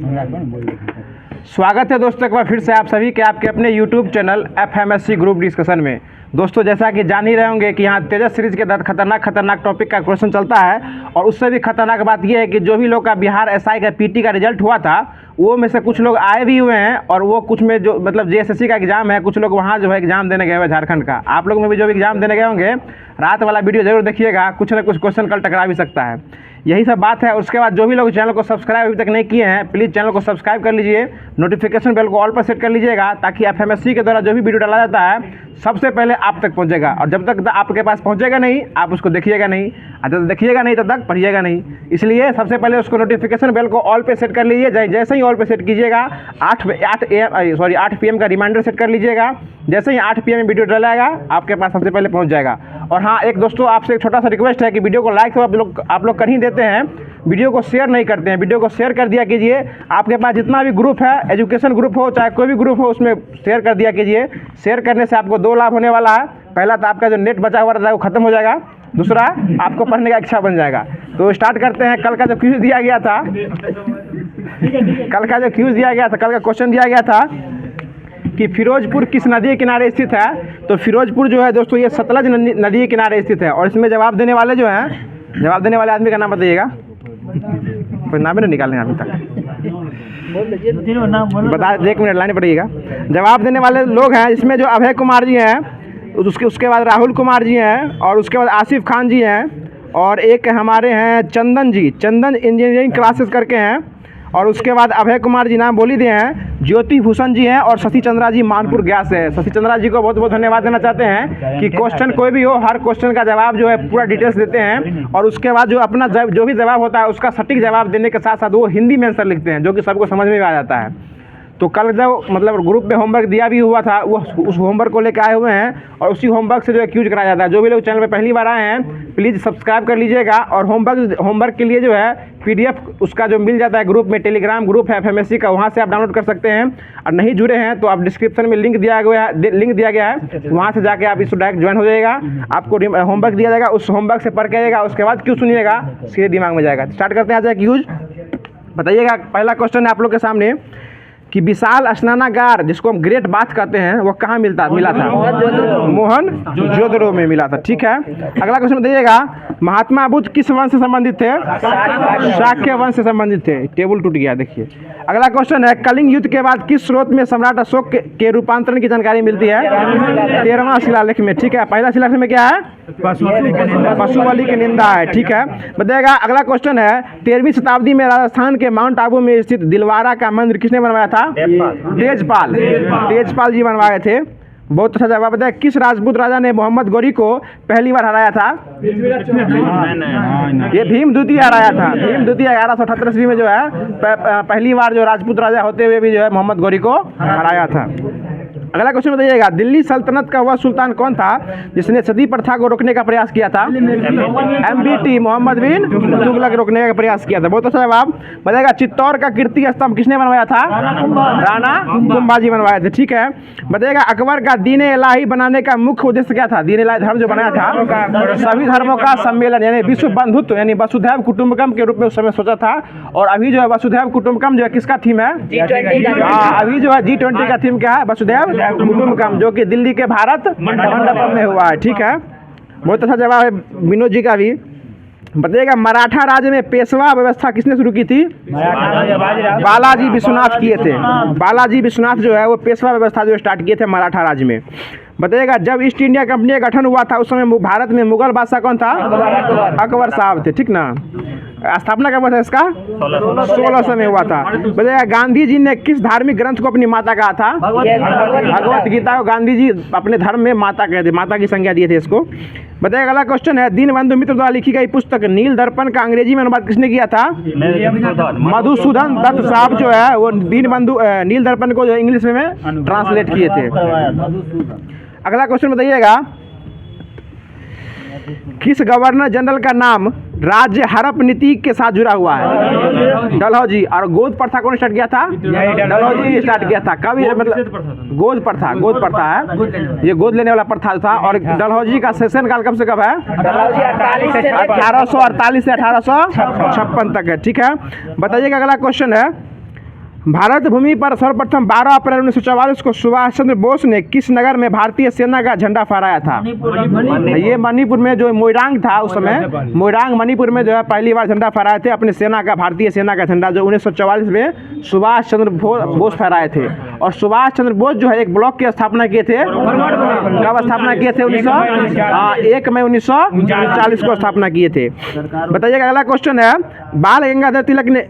स्वागत है दोस्तों एक बार फिर से आप सभी के आपके अपने YouTube channel FMSC group discussion में। दोस्तों जैसा कि जान ही रहे होंगे कि यहाँ तेजस सीरीज के तहत खतरनाक टॉपिक का क्वेश्चन चलता है, और उससे भी खतरनाक बात यह है कि जो भी लोग का बिहार एसआई का पीटी का रिजल्ट हुआ था वो में से कुछ लोग आए भी हुए हैं, और वो कुछ में जो मतलब जेएसएससी का एग्जाम है, कुछ लोग वहाँ जो है एग्जाम देने गए हुए झारखंड का। आप लोग में भी जो भी एग्जाम देने गए होंगे रात वाला वीडियो जरूर देखिएगा, कुछ ना कुछ क्वेश्चन कल टकरा भी सकता है। यही सब बात है। उसके बाद जो भी लोग चैनल को सब्सक्राइब अभी तक नहीं किए हैं प्लीज़ चैनल को सब्सक्राइब कर लीजिए, नोटिफिकेशन बेल को ऑल पर सेट कर लीजिएगा, ताकि एफएमएससी के द्वारा जो भी वीडियो डाला जाता है सबसे पहले आप तक पहुंचेगा। और जब तक आपके पास पहुंचेगा नहीं आप उसको देखिएगा नहीं, और जब देखिएगा नहीं तब तक पढ़िएगा नहीं। इसलिए सबसे पहले उसको नोटिफिकेशन बेल को ऑल पे सेट कर लीजिए। जैसे ही ऑल पे सेट कीजिएगा 8 PM का रिमाइंडर सेट कर लीजिएगा। जैसे ही 8 PM में वीडियो डलाएगा आपके पास सबसे पहले पहुंच जाएगा। और हाँ, एक दोस्तों आपसे एक छोटा सा रिक्वेस्ट है कि वीडियो को लाइक तो आप लोग कर ही देते हैं, वीडियो को शेयर नहीं करते हैं। वीडियो को शेयर कर दिया कीजिए। आपके पास जितना भी ग्रुप है, एजुकेशन ग्रुप हो चाहे कोई भी ग्रुप हो, उसमें शेयर कर दिया कीजिए। शेयर करने से आपको 2 लाभ होने वाला है। पहला तो आपका जो नेट बचा हुआ रहता है वो खत्म हो जाएगा, दूसरा आपको पढ़ने का इच्छा बन जाएगा। तो स्टार्ट करते हैं। कल का जो क्विज दिया गया था, कल का क्वेश्चन दिया गया था कि फिरोजपुर किस नदी के किनारे स्थित है। तो फिरोजपुर जो है दोस्तों ये सतलज नदी के किनारे स्थित है। और इसमें जवाब देने वाले जो हैं, जवाब देने वाले आदमी का नाम बताइएगा। कोई नाम ही नहीं निकाले अभी तक, बता 1 मिनट लाइन पड़िएगा। जवाब देने वाले लोग हैं इसमें जो अभय कुमार जी हैं, उसके बाद राहुल कुमार जी हैं, और उसके बाद आसिफ खान जी हैं, और एक हमारे हैं चंदन जी, चंदन इंजीनियरिंग क्लासेस करके हैं, और उसके बाद अभय कुमार जी नाम बोल ही दिए हैं, ज्योति भूषण जी हैं, और शशि चंद्रा जी मानपुर गया से है। शशि चंद्रा जी को बहुत बहुत धन्यवाद देना चाहते हैं कि क्वेश्चन कोई भी हो हर क्वेश्चन का जवाब जो है पूरा डिटेल्स देते हैं, और उसके बाद जो अपना जो भी जवाब होता है उसका सटीक जवाब देने के साथ साथ वो हिंदी में आंसर लिखते हैं, जो कि सबको समझ में आ जाता है। तो कल जो मतलब ग्रुप में होमवर्क दिया भी हुआ था वो उस होमवर्क को लेकर आए हुए हैं, और उसी होमवर्क से जो है क्यूज कराया जाता है। जो भी लोग चैनल पे पहली बार आए हैं प्लीज़ सब्सक्राइब कर लीजिएगा। और होमवर्क के लिए जो है PDF उसका जो मिल जाता है ग्रुप में, टेलीग्राम ग्रुप है एफएमएससी का, वहाँ से आप डाउनलोड कर सकते हैं। और नहीं जुड़े हैं तो आप डिस्क्रिप्शन में लिंक दिया गया है, वहाँ से जाके आप इसको डायरेक्ट ज्वाइन हो जाएगा। आपको होमवर्क दिया जाएगा, उस होमवर्क से पढ़ के आइएगा, उसके बाद क्यों सुनिएगा सीधे दिमाग में जाएगा। स्टार्ट करते हैं आज क्यूज। बताइएगा पहला क्वेश्चन है आप लोग के सामने कि विशाल स्नानागार जिसको हम ग्रेट बाथ कहते हैं वो कहाँ मिला था? मोहनजोदड़ो में मिला था। ठीक है, अगला क्वेश्चन बताइएगा महात्मा बुद्ध किस वंश से संबंधित थे? शाक्य वंश से संबंधित थे। टेबल टूट गया देखिए। अगला क्वेश्चन है कलिंग युद्ध के बाद किस स्रोत में सम्राट अशोक के रूपांतरण की जानकारी मिलती है? 13वां शिलालेख में। ठीक है, पहला शिलालेख में क्या है? पशु बलि की निंदा है। ठीक है, बताइएगा अगला क्वेश्चन है 13वीं शताब्दी में राजस्थान के माउंट आबू में स्थित दिलवारा का मंदिर किसने बनवाया था? तेजपाल जी बनवाए थे। बहुत अच्छा जवाब बताया। किस राजपूत राजा ने मोहम्मद गौरी को पहली बार हराया था? ये भीम द्वितीय हराया था। भीम द्वितीय 1178 ईस्वी में जो है पहली बार जो राजपूत राजा होते हुए भी जो है मोहम्मद गौरी को हराया था। अगला क्वेश्चन बताइएगा दिल्ली सल्तनत का वह सुल्तान कौन था जिसने सती प्रथा को रोकने का प्रयास किया था? MBT मोहम्मद बिन तुगलक रोकने का प्रयास किया था। बहुत अच्छा जवाब बताइएगा चित्तौड़ का कीर्ति स्तंभ किसने बनवाया था? राणा कुंभाजी बनवाए थे। ठीक है, बताइएगा अकबर का दीन इलाही बनाने का मुख्य उद्देश्य क्या था? दीन इलाही धर्म जो बनाया था सभी धर्मों का सम्मेलन, यानी विश्व बंधुत्व, यानी वसुधैव कुटुंबकम के रूप में उस समय सोचा था। और अभी जो है वसुधैव कुटुंबकम जो है किसका थीम है? अभी जो है G20 का थीम क्या है? वसुधैव कुटुंबकम, जो कि दिल्ली के भारत मंडपम में हुआ है। ठीक है, बहुत अच्छा जवाब है विनोद जी का भी। बताइएगा मराठा राज्य में पेशवा व्यवस्था किसने शुरू की थी? बालाजी विश्वनाथ किए थे। बालाजी विश्वनाथ जो है वो पेशवा व्यवस्था जो स्टार्ट किए थे मराठा राज्य में। बताइएगा जब ईस्ट इंडिया कंपनी का गठन हुआ था उस समय भारत में मुगल बादशाह कौन था? अकबर साहब थे। ठीक ना, स्थापना कब हुआ था इसका? 1600 में हुआ था। बताइएगा गांधी जी ने किस धार्मिक ग्रंथ को अपनी माता कहा था? भगवत गीता को गांधी जी अपने धर्म में माता कहते, माता की संज्ञा दिए थे इसको। बताइएगा अगला क्वेश्चन है दीनबंधु मित्र द्वारा लिखी गई पुस्तक नील दर्पण का अंग्रेजी में अनुवाद किसने किया था? मधुसूदन दत्त साहब जो है वो दीनबंधु नील दर्पण को जो इंग्लिश में ट्रांसलेट किए थे। अगला क्वेश्चन बताइएगा किस गवर्नर जनरल का नाम राज्य हड़प नीति के साथ जुड़ा हुआ है? डलहौजी। और गोद प्रथा कौन स्टार्ट किया था? डलहौजी स्टार्ट किया था। कब ये मतलब गोद प्रथा है, ये गोद लेने वाला प्रथा था। और डलहौजी का सेशन काल कब से कब है? 1848 से 1856 तक है। ठीक है, बताइएगा अगला क्वेश्चन है भारत भूमि पर सर्वप्रथम 12 अप्रैल 1944 को सुभाष चंद्र बोस ने किस नगर में भारतीय सेना का झंडा फहराया था? ये मणिपुर में जो मोइरांग था उस समय, मोइरांग मणिपुर में जो है पहली बार झंडा फहराए थे अपने सेना का, भारतीय सेना का झंडा जो 1944 में सुभाष चंद्र बोस फहराए थे। और सुभाष चंद्र बोस जो है एक ब्लॉक की स्थापना किए थे, कब स्थापना किए थे? 1 मई 1939 को स्थापना किए थे। बताइएगा अगला क्वेश्चन है, बाल गंगाधर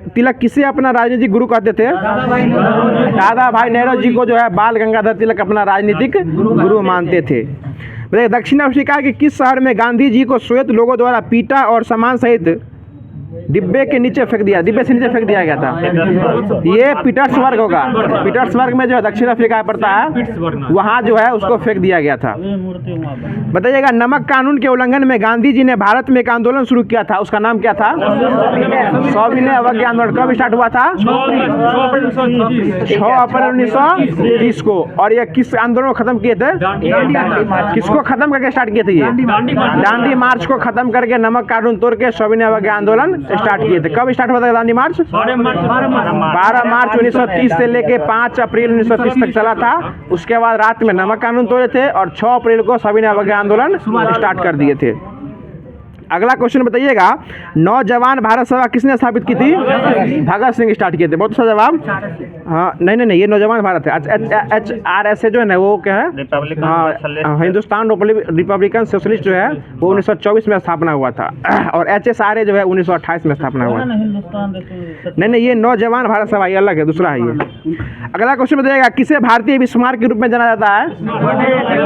तिलक किसे अपना राजनीतिक गुरु कहते थे? दादा भाई नेहरू जी को जो है बाल गंगाधर तिलक अपना राजनीतिक गुरु मानते थे। बताइए दक्षिण अफ्रीका के किस शहर में गांधी जी को श्वेत लोगों द्वारा पीटा और सामान सहित डिब्बे से नीचे फेंक दिया गया था? ये पीटर्सबर्ग होगा। पीटर्सबर्ग में जो है दक्षिण अफ्रीका पड़ता है, वहाँ जो है उसको फेंक दिया गया था। बताइएगा नमक कानून के उल्लंघन में गांधी जी ने भारत में एक आंदोलन शुरू किया था, उसका नाम क्या था? सविनय अवज्ञा आंदोलन। कब स्टार्ट हुआ था? 6 अप्रैल 1930 को। और ये किस आंदोलन को खत्म किए थे? किसको खत्म करके स्टार्ट किए थे? ये दांडी मार्च को खत्म करके नमक कानून तोड़ के सविनय अवज्ञा आंदोलन स्टार्ट किए थे। कब स्टार्ट हुआ था दांडी मार्च? 12 मार्च 1930 से लेके 5 अप्रैल 1930 तक चला था। उसके बाद रात में नमक कानून तोड़े थे और 6 अप्रैल को सविनय अवज्ञा आंदोलन स्टार्ट कर दिए थे। अगला क्वेश्चन बताइएगा, नौजवान भारत सभा किसने स्थापित की थी? भगत सिंह स्टार्ट किए थे। बहुत अच्छा जवाब। हाँ नहीं, ये नौजवान भारत है। HRSA जो है ना वो क्या है? हिंदुस्तान रिपब्लिकन सोशलिस्ट जो है वो 1924 में स्थापना हुआ था। और HSRA जो है 1928 में स्थापना हुआ था। नहीं, ये नौजवान भारत सभा ये अलग है, दूसरा है ये। अगला क्वेश्चन बताइएगा, किसे भारतीय विस्मारक के रूप में जाना जाता है?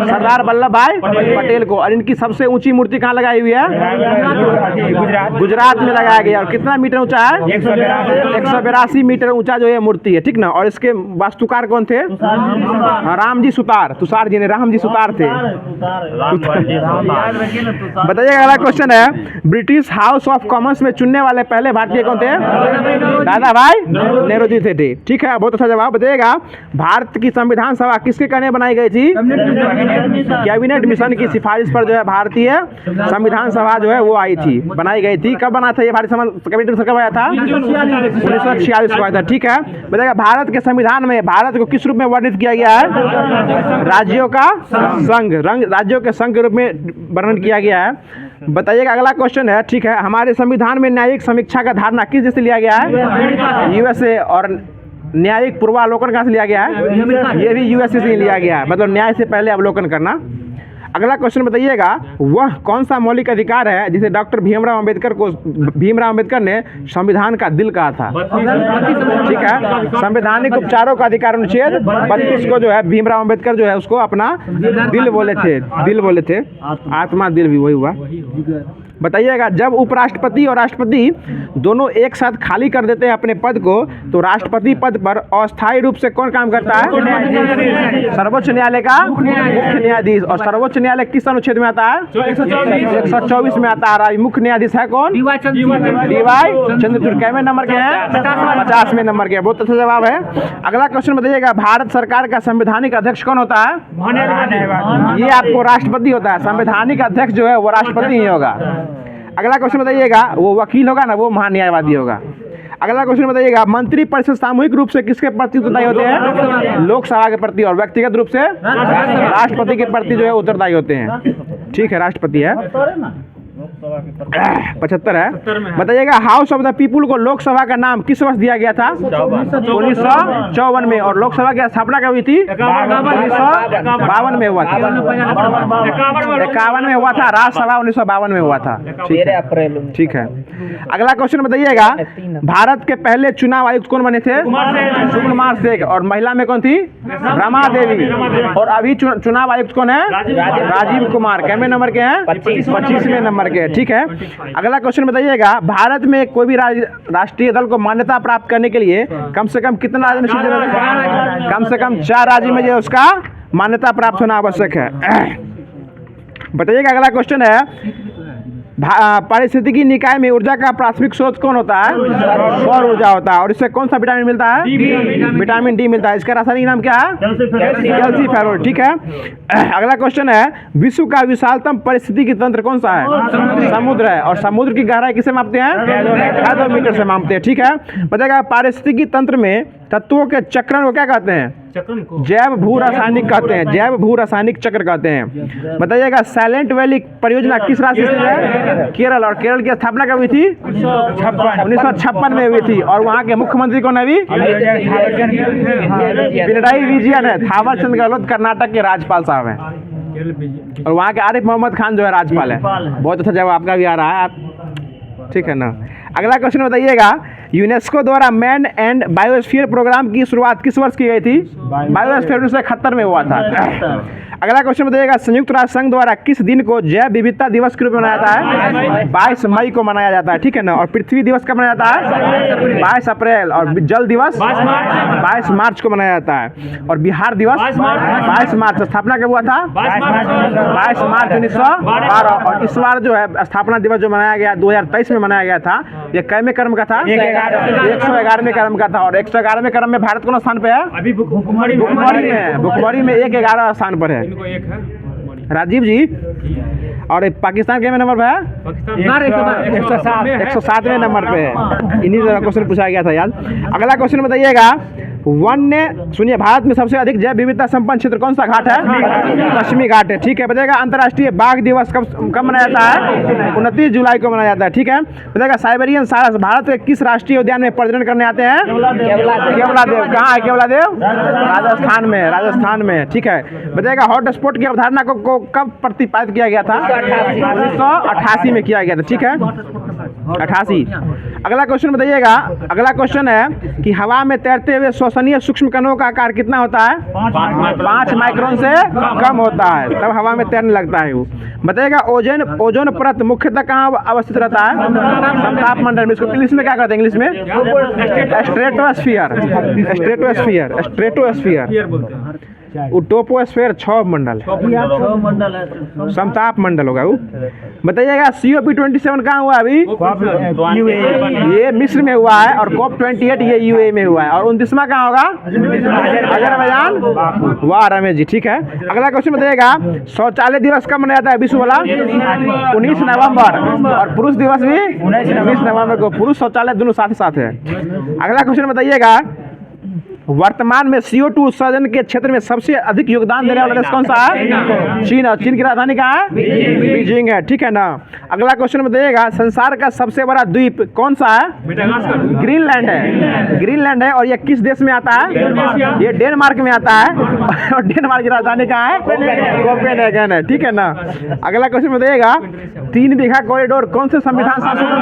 सरदार वल्लभ भाई पटेल को। और इनकी सबसे ऊंची मूर्ति कहाँ लगाई हुई है? गुजरात में लगाया गया। और कितना मीटर ऊंचा है? 182 मीटर ऊंचा जो है मूर्ति है, ठीक ना। और इसके वास्तुकार कौन थे? रामजी सुतार, तुषार जी ने रामजी सुतार थे। बताइएगा अगला क्वेश्चन है, ब्रिटिश हाउस ऑफ कॉमन्स में चुनने वाले पहले भारतीय कौन थे? दादा भाई नेहरू जी थे। ठीक है, बहुत अच्छा जवाब। बताइएगा भारत की संविधान सभा किसके कहने बनाई गई थी? कैबिनेट मिशन की सिफारिश पर जो है भारतीय संविधान सभा जो है वो आई थी, बनाई गई थी। कब बना था ये भारतीय कैबिनेट मिशन? कब आया था? 1946 को आया था। ठीक है, बताइएगा भारत के संविधान में भारत को किस रूप में वर्णित किया गया है? राज्यों का संघ, राज्यों के संघ के रूप में वर्णन किया गया है। बताइएगा अगला क्वेश्चन है, ठीक है, हमारे संविधान में न्यायिक समीक्षा का धारणा किस देश से लिया गया है? USA। और न्यायिक पूर्वावलोकन कहाँ से लिया गया है? ये भी USA से लिया गया है, मतलब न्याय से पहले अवलोकन करना। अगला क्वेश्चन बताइएगा, वह कौन सा मौलिक अधिकार है जिसे डॉक्टर भीमराव अंबेडकर ने संविधान का दिल कहा था? ठीक है, संवैधानिक उपचारों का अधिकार अनुच्छेद 32 को जो है भीमराव अंबेडकर जो है उसको अपना दिल बोले थे। आत्मा दिल भी वही हुआ। बताइएगा जब उपराष्ट्रपति और राष्ट्रपति दोनों एक साथ खाली कर देते हैं अपने पद को, तो राष्ट्रपति पद पर अस्थायी रूप से कौन काम करता है? सर्वोच्च न्यायालय का मुख्य न्यायाधीश। और सर्वोच्च न्यायालय किस अनुच्छेद में आता है? 124 में आता है। मुख्य न्यायाधीश है कौन? DY चंद्रचूड़। कैवे नंबर के हैं? 50वें नंबर के। बहुत अच्छा जवाब है। अगला क्वेश्चन बताइएगा, भारत सरकार का संवैधानिक अध्यक्ष कौन होता है? ये आपको राष्ट्रपति होता है। संवैधानिक अध्यक्ष जो है वो राष्ट्रपति ही होगा। अगला क्वेश्चन बताइएगा, वो वकील होगा ना, वो महान्यायवादी होगा। अगला क्वेश्चन बताइएगा, मंत्री परिषद सामूहिक रूप से किसके प्रति उत्तरदायी होते हैं? लोकसभा के प्रति। और व्यक्तिगत रूप से राष्ट्रपति के प्रति जो है उत्तरदायी होते हैं। ठीक है, राष्ट्रपति है। 75 है। बताइएगा हाउस ऑफ द पीपुल को लोकसभा का नाम किस वर्ष दिया गया था? 1954 में। और लोकसभा की स्थापना कब हुई थी? 1952 में हुआ था। 51 में हुआ था। राज्यसभा 1952 में हुआ था। ठीक है। अगला क्वेश्चन बताइएगा, भारत के पहले चुनाव आयुक्त कौन बने थे? सुकुमार सेठ। और महिला में कौन थी? रमा देवी। और अभी चुनाव आयुक्त कौन है? राजीव कुमार। कितने नंबर के हैं? 25वें नंबर के। ठीक है। अगला क्वेश्चन बताइएगा, भारत में कोई भी राष्ट्रीय दल को मान्यता प्राप्त करने के लिए कम से कम कितना राज्य में? कम से कम 4 राज्य में जो उसका मान्यता प्राप्त होना आवश्यक है। बताइएगा अगला क्वेश्चन है, पारिस्थितिकी निकाय में ऊर्जा का प्राथमिक स्रोत कौन होता है? सौर ऊर्जा होता है। और इससे कौन सा विटामिन मिलता है? विटामिन डी मिलता है। इसका रासायनिक नाम क्या है? कैल्सीफेरोल। ठीक है। अगला क्वेश्चन है, विश्व का विशालतम पारिस्थितिकी तंत्र कौन सा है? समुद्र है। और समुद्र की गहराई किसे मापते हैं? 2 मीटर से मापते हैं। ठीक है। बताइएगा पारिस्थितिकी तंत्र में तत्वों के चक्रण को क्या कहते हैं? जैव भू रासायनिक कहते हैं, जैव भू रासायनिक चक्र कहते हैं। बताइएगा साइलेंट वैली परियोजना किस राज्य से है? केरल। और केरल की स्थापना कब हुई थी? 1956 में हुई थी। और वहाँ के मुख्यमंत्री कौन है अभी? पिनराई विजयन है। थावर चंद गहलोत कर्नाटक के राज्यपाल साहब हैं। और वहाँ के आरिफ मोहम्मद खान जो है राज्यपाल है। बहुत अच्छा जवाब आपका भी आ रहा है, आप ठीक है ना। अगला क्वेश्चन बताइएगा, यूनेस्को द्वारा मैन एंड बायोस्फीयर प्रोग्राम की शुरुआत किस वर्ष की गई थी? बायोस्फीयर 1971 में हुआ था। अगला क्वेश्चन बताइएगा, संयुक्त राष्ट्र संघ द्वारा किस दिन को जैव विविधता दिवस के रूप में मनाया जाता है? 22 मई को मनाया जाता है, ठीक है ना। और पृथ्वी दिवस कब मनाया जाता है? 22 अप्रैल। और जल दिवस 22 मार्च को मनाया जाता है। और बिहार दिवस 22 मार्च। स्थापना कब हुआ था? 22 मार्च 1912। और इस बार जो है स्थापना दिवस जो मनाया गया 2023 में मनाया गया था, ये कैवें क्रम का था? 111वें क्रम का था। और 111वें क्रम में भारत कौन स्थान पे है? अभी भुखमरी में, भुखमरी में 111 स्थान पर है। राजीव जी। और पाकिस्तान के नंबर पे है? 107वें नंबर पे है। इन्हीं तरह क्वेश्चन पूछा गया था याद। अगला क्वेश्चन बताइएगा, वन्य सुनिए, भारत में सबसे अधिक जैव विविधता संपन्न क्षेत्र कौन सा घाट है? पश्चिमी घाट है, ठीक है। बताइएगा अंतर्राष्ट्रीय बाघ दिवस कब मनाया जाता है? 29 जुलाई को मनाया जाता है, ठीक है। बताइएगा साइबेरियन सारस भारत के किस राष्ट्रीय उद्यान में प्रजनन करने आते हैं? केवलादेव। कहाँ है केवलादेव? राजस्थान में, राजस्थान में, ठीक है। बताइएगा हॉटस्पॉट की अवधारणा को कब प्रतिपादित किया गया था? 1988 में किया गया था, ठीक है, 88। अगला क्वेश्चन बताइएगा, अगला क्वेश्चन है कि हवा में तैरते हुए श्वसनीय सूक्ष्म कणों का आकार कितना होता है? 5 माइक्रोन से कम होता है, तब हवा में तैरने लगता है वो। बताइएगा ओजोन परत मुख्यतः कहाँ अवस्थित रहता है? समताप मंडल में। इसको इंग्लिश में क्या कहते हैं? इंग्लिश में स्ट्रेटोस्फीयर, स्ट्रेटोस्फीयर, स्ट्रेटोस्फीयर। टोपोस्फीयर 6 मंडल, समताप मंडल होगा वो। बताइएगा COP27 कहाँ हुआ अभी? ये मिस्र में हुआ है। और COP28 ये UAE में हुआ है। और 29वां कहाँ होगा? अजरबैजान। वाह रमेश जी, ठीक है। अगला क्वेश्चन बताइएगा, शौचालय दिवस कब मनाया जाता है विश्व वाला? 19 नवंबर। और पुरुष दिवस भी 19 नवंबर को। पुरुष शौचालय दोनों साथ ही साथ है। अगला क्वेश्चन बताइएगा, वर्तमान में CO2 उत्सर्जन के क्षेत्र में सबसे अधिक योगदान देने वाला देश कौन सा है? चीन। और चीन की राजधानी कहाँ है? बीजिंग है, ठीक है ना। अगला क्वेश्चन बताइएगा, संसार का सबसे बड़ा द्वीप कौन सा है? ग्रीनलैंड है, ग्रीनलैंड है। और ये किस देश में आता है? ये डेनमार्क में आता है। और डेनमार्क की राजधानी कहाँ है? कोपेनहेगन है, ठीक है ना। अगला क्वेश्चन बताइएगा, 3 बीघा कॉरिडोर कौन से संविधान संशोधन?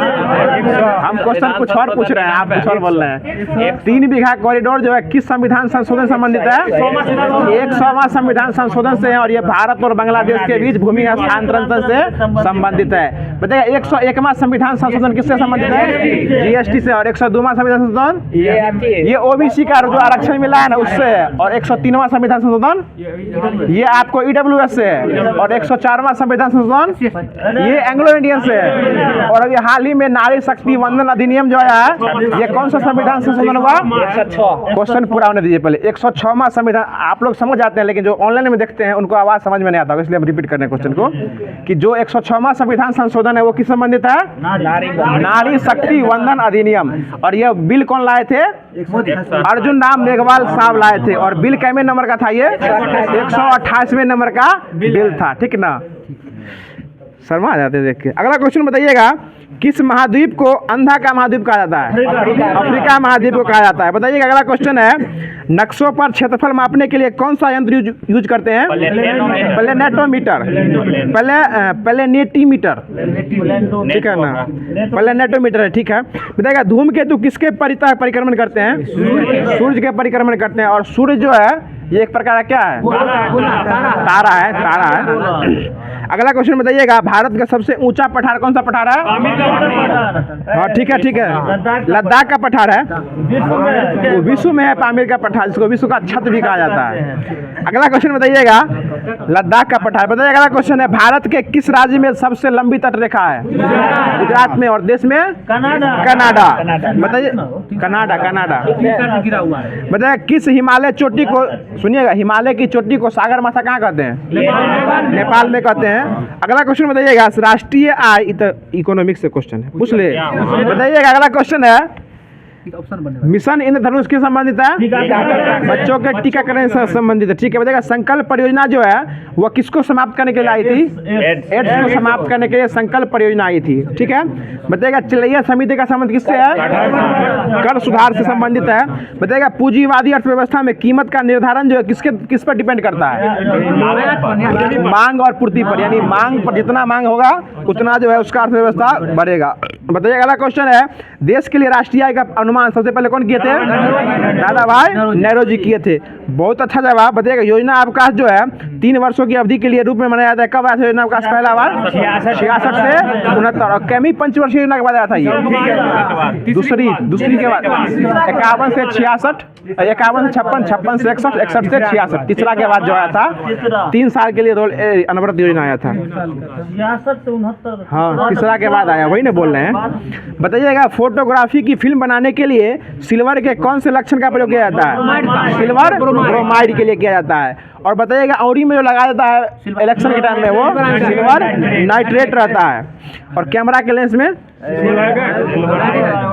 हम क्वेश्चन कुछ और पूछ रहे हैं, आप कुछ और बोल रहे हैं। 3 बीघा कॉरिडोर जो है किस संविधान संशोधन से संबंधित है? 100वां संविधान संशोधन से है। और ये भारत और बांग्लादेश के बीच भूमि हस्तांतरण से संबंधित है। बताइए 101वां संविधान संशोधन किससे संबंधित है? GST से। और 102वां संविधान संशोधन ये OBC का जो आरक्षण मिला है ना उससे। और 103वां संविधान संशोधन ये आपको EWS से है। और 104वां संविधान संशोधन ये एंग्लो इंडियन से है। और अभी हाल ही में नारी शक्ति वंदन अधिनियम जो है ये कौन सा संविधान संशोधन हुआ? क्वेश्चन पूरा होने दीजिए पहले। 106वां संविधान आप लोग समझ जाते हैं, लेकिन जो ऑनलाइन में देखते हैं उनको आवाज समझ में नहीं आता, इसलिए हम रिपीट कर रहे हैं क्वेश्चन को कि जो 106वां संविधान संशोधन है वो किस संबंधित है? नारी शक्ति वंदन अधिनियम। और यह बिल कौन लाए थे? अर्जुन राम मेघवाल साहब लाए थे। और बिल कैमे नंबर का था? ये 128वें नंबर का बिल था, ठीक ना। शर्मा आ जाते देख के। अगला क्वेश्चन बताइएगा, किस महाद्वीप को अंधा का महाद्वीप कहा जाता है? अफ्रीका महाद्वीप को कहा जाता है। बताइएगा अगला क्वेश्चन है, नक्शों पर क्षेत्रफल मापने के लिए कौन सा यंत्र यूज करते हैं? प्लेनेटोमीटर, प्लेनेटीमीटर, ठीक है ना, प्लेनेटोमीटर है, ठीक है। बताइएगा धूमकेतु किसके परिक्रमण करते हैं? सूर्य के परिक्रमण करते हैं। और सूर्य जो है ये एक प्रकार का क्या है? तारा है, तारा है। अगला क्वेश्चन बताइएगा, भारत का सबसे ऊंचा पठार कौन सा पठार है? हाँ ठीक है, ठीक है, लद्दाख का पठार है। वो विश्व में है पामीर का पठार, जिसको विश्व का छत भी कहा जाता है। अगला क्वेश्चन बताइएगा, लद्दाख का पठार। बताइए अगला क्वेश्चन है, भारत के किस राज्य में सबसे लंबी तट रेखा है? गुजरात में। और देश में? कनाडा। बताइए कनाडा, कनाडा। बताइए किस हिमालय चोटी को, सुनिएगा, हिमालय की चोटी को सागर माथा कहाँ कहते हैं? नेपाल में कहते हैं। अगला क्वेश्चन बताइएगा, राष्ट्रीय आय, इकोनॉमिक्स से क्वेश्चन है, पूछ ले। बताइएगा अगला क्वेश्चन है, मिशन इंद्रधनुष के संबंधित है, बच्चों के टीकाकरण से संबंधित है। ठीक है, बताइएगा संकल्प परियोजना जो है वो किसको समाप्त करने के लिए आई थी? एड्स को समाप्त करने के लिए संकल्प परियोजना आई थी। ठीक है, बताइएगा चिलैया समिति का संबंध किससे है? कर सुधार से संबंधित है। बताइएगा पूंजीवादी अर्थव्यवस्था में कीमत का निर्धारण जो है किस पर डिपेंड करता है? मांग और पूर्ति पर, यानी मांग पर जितना मांग होगा उतना जो है उसका अर्थव्यवस्था बढ़ेगा। बताइए अगला क्वेश्चन है, देश के लिए राष्ट्रीय आय का अनुमान सबसे पहले कौन किए थे? दादा भाई नेहरू जी किए थे। बहुत अच्छा जवाब। बताइएगा योजना अवकाश जो है 3 वर्षों की अवधि के लिए रूप में मनाया जाता है। कब आया था योजना अवकाश पहला बार? 66 से 69। और कैमी पंचवर्षीय योजना के बाद आया था ये। दूसरी के बाद 51 से 66, 51 से 56, 56 से 61, 61 से 66। तीसरा के बाद जो आया था 3 साल के लिए अनवरत योजना आया था। 66 से 69। हाँ, तीसरा के बाद आया, वही ना बोल रहे हैं। बताइएगा फोटोग्राफी की फिल्म बनाने के लिए सिल्वर के कौन से लक्षण का प्रयोग किया जाता है? सिल्वर ब्रोमाइड के लिए किया जाता है। और बताइएगा औरी में जो लगाया जाता है इलेक्शन के टाइम में वो सिल्वर नाइट्रेट रहता है। और कैमरा के लेंस में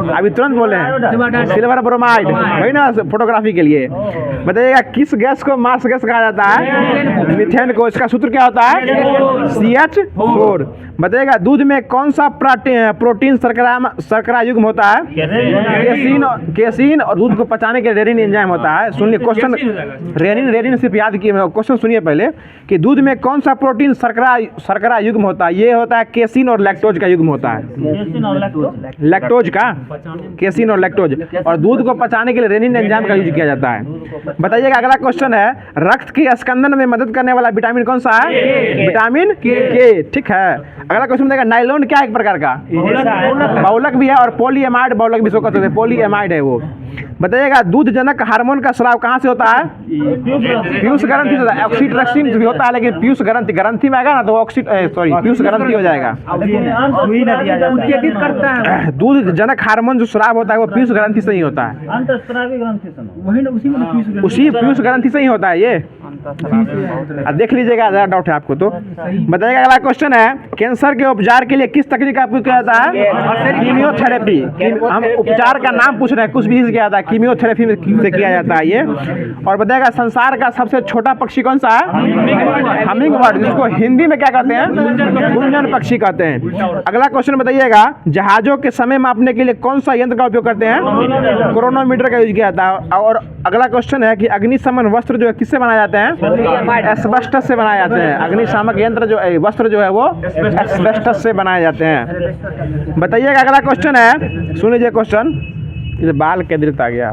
अभी तुरंत बोले हैं सिल्वर ब्रोमाइड, वही ना फोटोग्राफी के लिए। बताइएगा किस गैस को मार्स गैस कहा जाता है? मीथेन को। इसका सूत्र क्या होता है? CH4। बताइएगा दूध में कौन सा प्रोटीन शर्करा युग्म होता है? केसीन। और दूध को पचाने के रेनिन एंजाइम होता है। सुनिए क्वेश्चन, रेनिन सिर्फ याद किए, क्वेश्चन सुनिए पहले कि दूध में कौन सा प्रोटीन शर्करा युग्म होता है? ये होता है केसीन और लैक्टोज का युग्म होता है। लैक्टोज का, केसीन और लैक्टोज। और दूध को पचाने के लिए रेनिन एंजाइम का यूज किया जाता है। बताइएगा अगला क्वेश्चन है, रक्त के स्कंदन में मदद करने वाला विटामिन कौन सा है? विटामिन के। ठीक है, अगला क्वेश्चन बताइएगा नाइलॉन क्या एक प्रकार का बहुलक भी है और पॉलीएमाइड बहुलक भी कहते हैं, पॉलीएमाइड है वो। बताइएगा दूध जनक हार्मोन का स्राव कहाँ से होता है? पीयूष ग्रंथि से होता है। ऑक्सीटोसिन भी होता है लेकिन पीयूष ग्रंथि में आएगा ना तो पीयूष ग्रंथि हो जाएगा। दूध जनक हार्मोन जो स्राव होता है वो पीयूष ग्रंथि से ही होता है। उसी पीयूष ग्रंथि से ही होता है ये। देख लीजिएगा, ज़्यादा डाउट है आपको तो। बताइएगा अगला क्वेश्चन है, कैंसर के उपचार के लिए किस तकनीक का उपयोग किया जाता है? कीमियोथेरेपी। हम उपचार का नाम पूछ रहे हैं, कुछ भी किया जाता है कीमियोथेरेपी से किया जाता है ये। और बताइएगा संसार का सबसे छोटा पक्षी कौन सा है? हमिंग बर्ड, जिसको हिंदी में क्या कहते हैं? गुंजन पक्षी कहते हैं। अगला क्वेश्चन बताइएगा जहाजों के समय मापने के लिए कौन सा यंत्र का उपयोग करते हैं? क्रोनोमीटर का यूज किया जाता है। और अगला क्वेश्चन है कि अग्निशमन वस्त्र जो है किससे बनाए जाते हैं? एस्बेस्टस से बनाए जाते हैं। अग्निशामक यंत्र जो वस्त्र जो है वो एस्बेस्टस से बनाए जाते हैं। बताइएगा अगला क्वेश्चन है, सुन लीजिए क्वेश्चन, इसे बाल केंद्रित आ गया।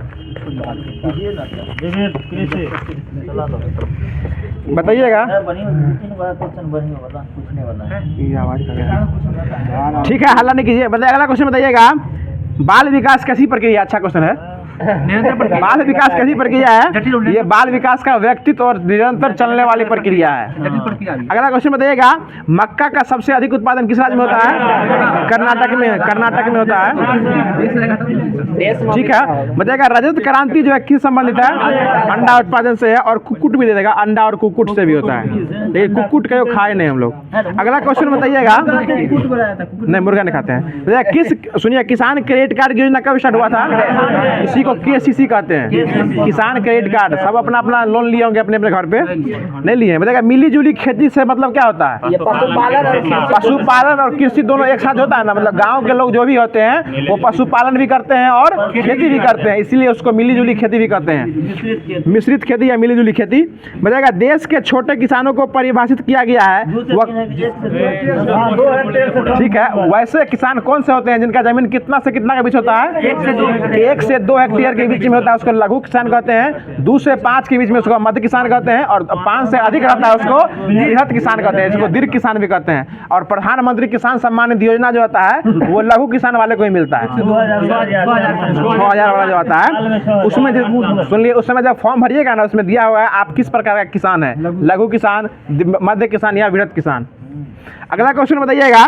बताइएगा ठीक है, हल्ला नहीं कीजिए। बताइए अगला क्वेश्चन बताइएगा बाल विकास कैसी प्रक्रिया? अच्छा क्वेश्चन है। बाल विकास कैसी प्रक्रिया है? ये बाल विकास का व्यक्तित्व और निरंतर चलने वाली प्रक्रिया है। अगला क्वेश्चन बताइएगा मक्का का सबसे अधिक उत्पादन किस राज्य में होता है? कर्नाटक में होता है। ठीक है, बताइएगा रजत क्रांति जो है किस संबंधित है? अंडा उत्पादन से है। और कुक्कुट भी दे देगा, अंडा और कुक्कुट से भी होता है, लेकिन कुक्कुट का खाए नहीं हम लोग। अगला क्वेश्चन बताइएगा, नहीं मुर्गा नहीं खाते हैं। सुनिए किसान क्रेडिट कार्ड योजना कब स्टार्ट हुआ था? इसी को KCC कहते हैं, किसान क्रेडिट कार्ड। सब अपना अपना लोन लिए होंगे अपने अपने घर पे, नहीं लिए। बताइएगा मिली जुली खेती से मतलब क्या होता है? पशुपालन और कृषि दोनों एक साथ होता है ना। मतलब गांव के लोग जो भी होते हैं वो पशुपालन भी करते हैं और खेती भी करते हैं, इसीलिए उसको मिली जुली खेती भी कहते हैं, मिश्रित खेती या मिली जुली खेती। बताइएगा देश के छोटे किसानों को परिभाषित किया गया है ठीक है, वैसे किसान कौन से होते हैं जिनका जमीन कितना से कितना के बीच होता है? 1 से 2 हेक्टेयर के बीच में होता है, उसको लघु किसान कहते हैं। 2 से 5 के बीच में उसको मध्य किसान कहते हैं। और 5 से अधिक रहता है उसको बृहत किसान कहते हैं, इसको दीर्घ किसान भी कहते हैं। और प्रधानमंत्री किसान सम्मान निधि योजना जो होता है वो लघु किसान वाले को ही मिलता है, 6,000 वाला जो होता है। उसमें सुन लिए, उस समय जब फॉर्म भरिएगा ना उसमें दिया हुआ है आप किस प्रकार का किसान है, लघु किसान, मध्य किसान या बृहत किसान। अगला क्वेश्चन बताइएगा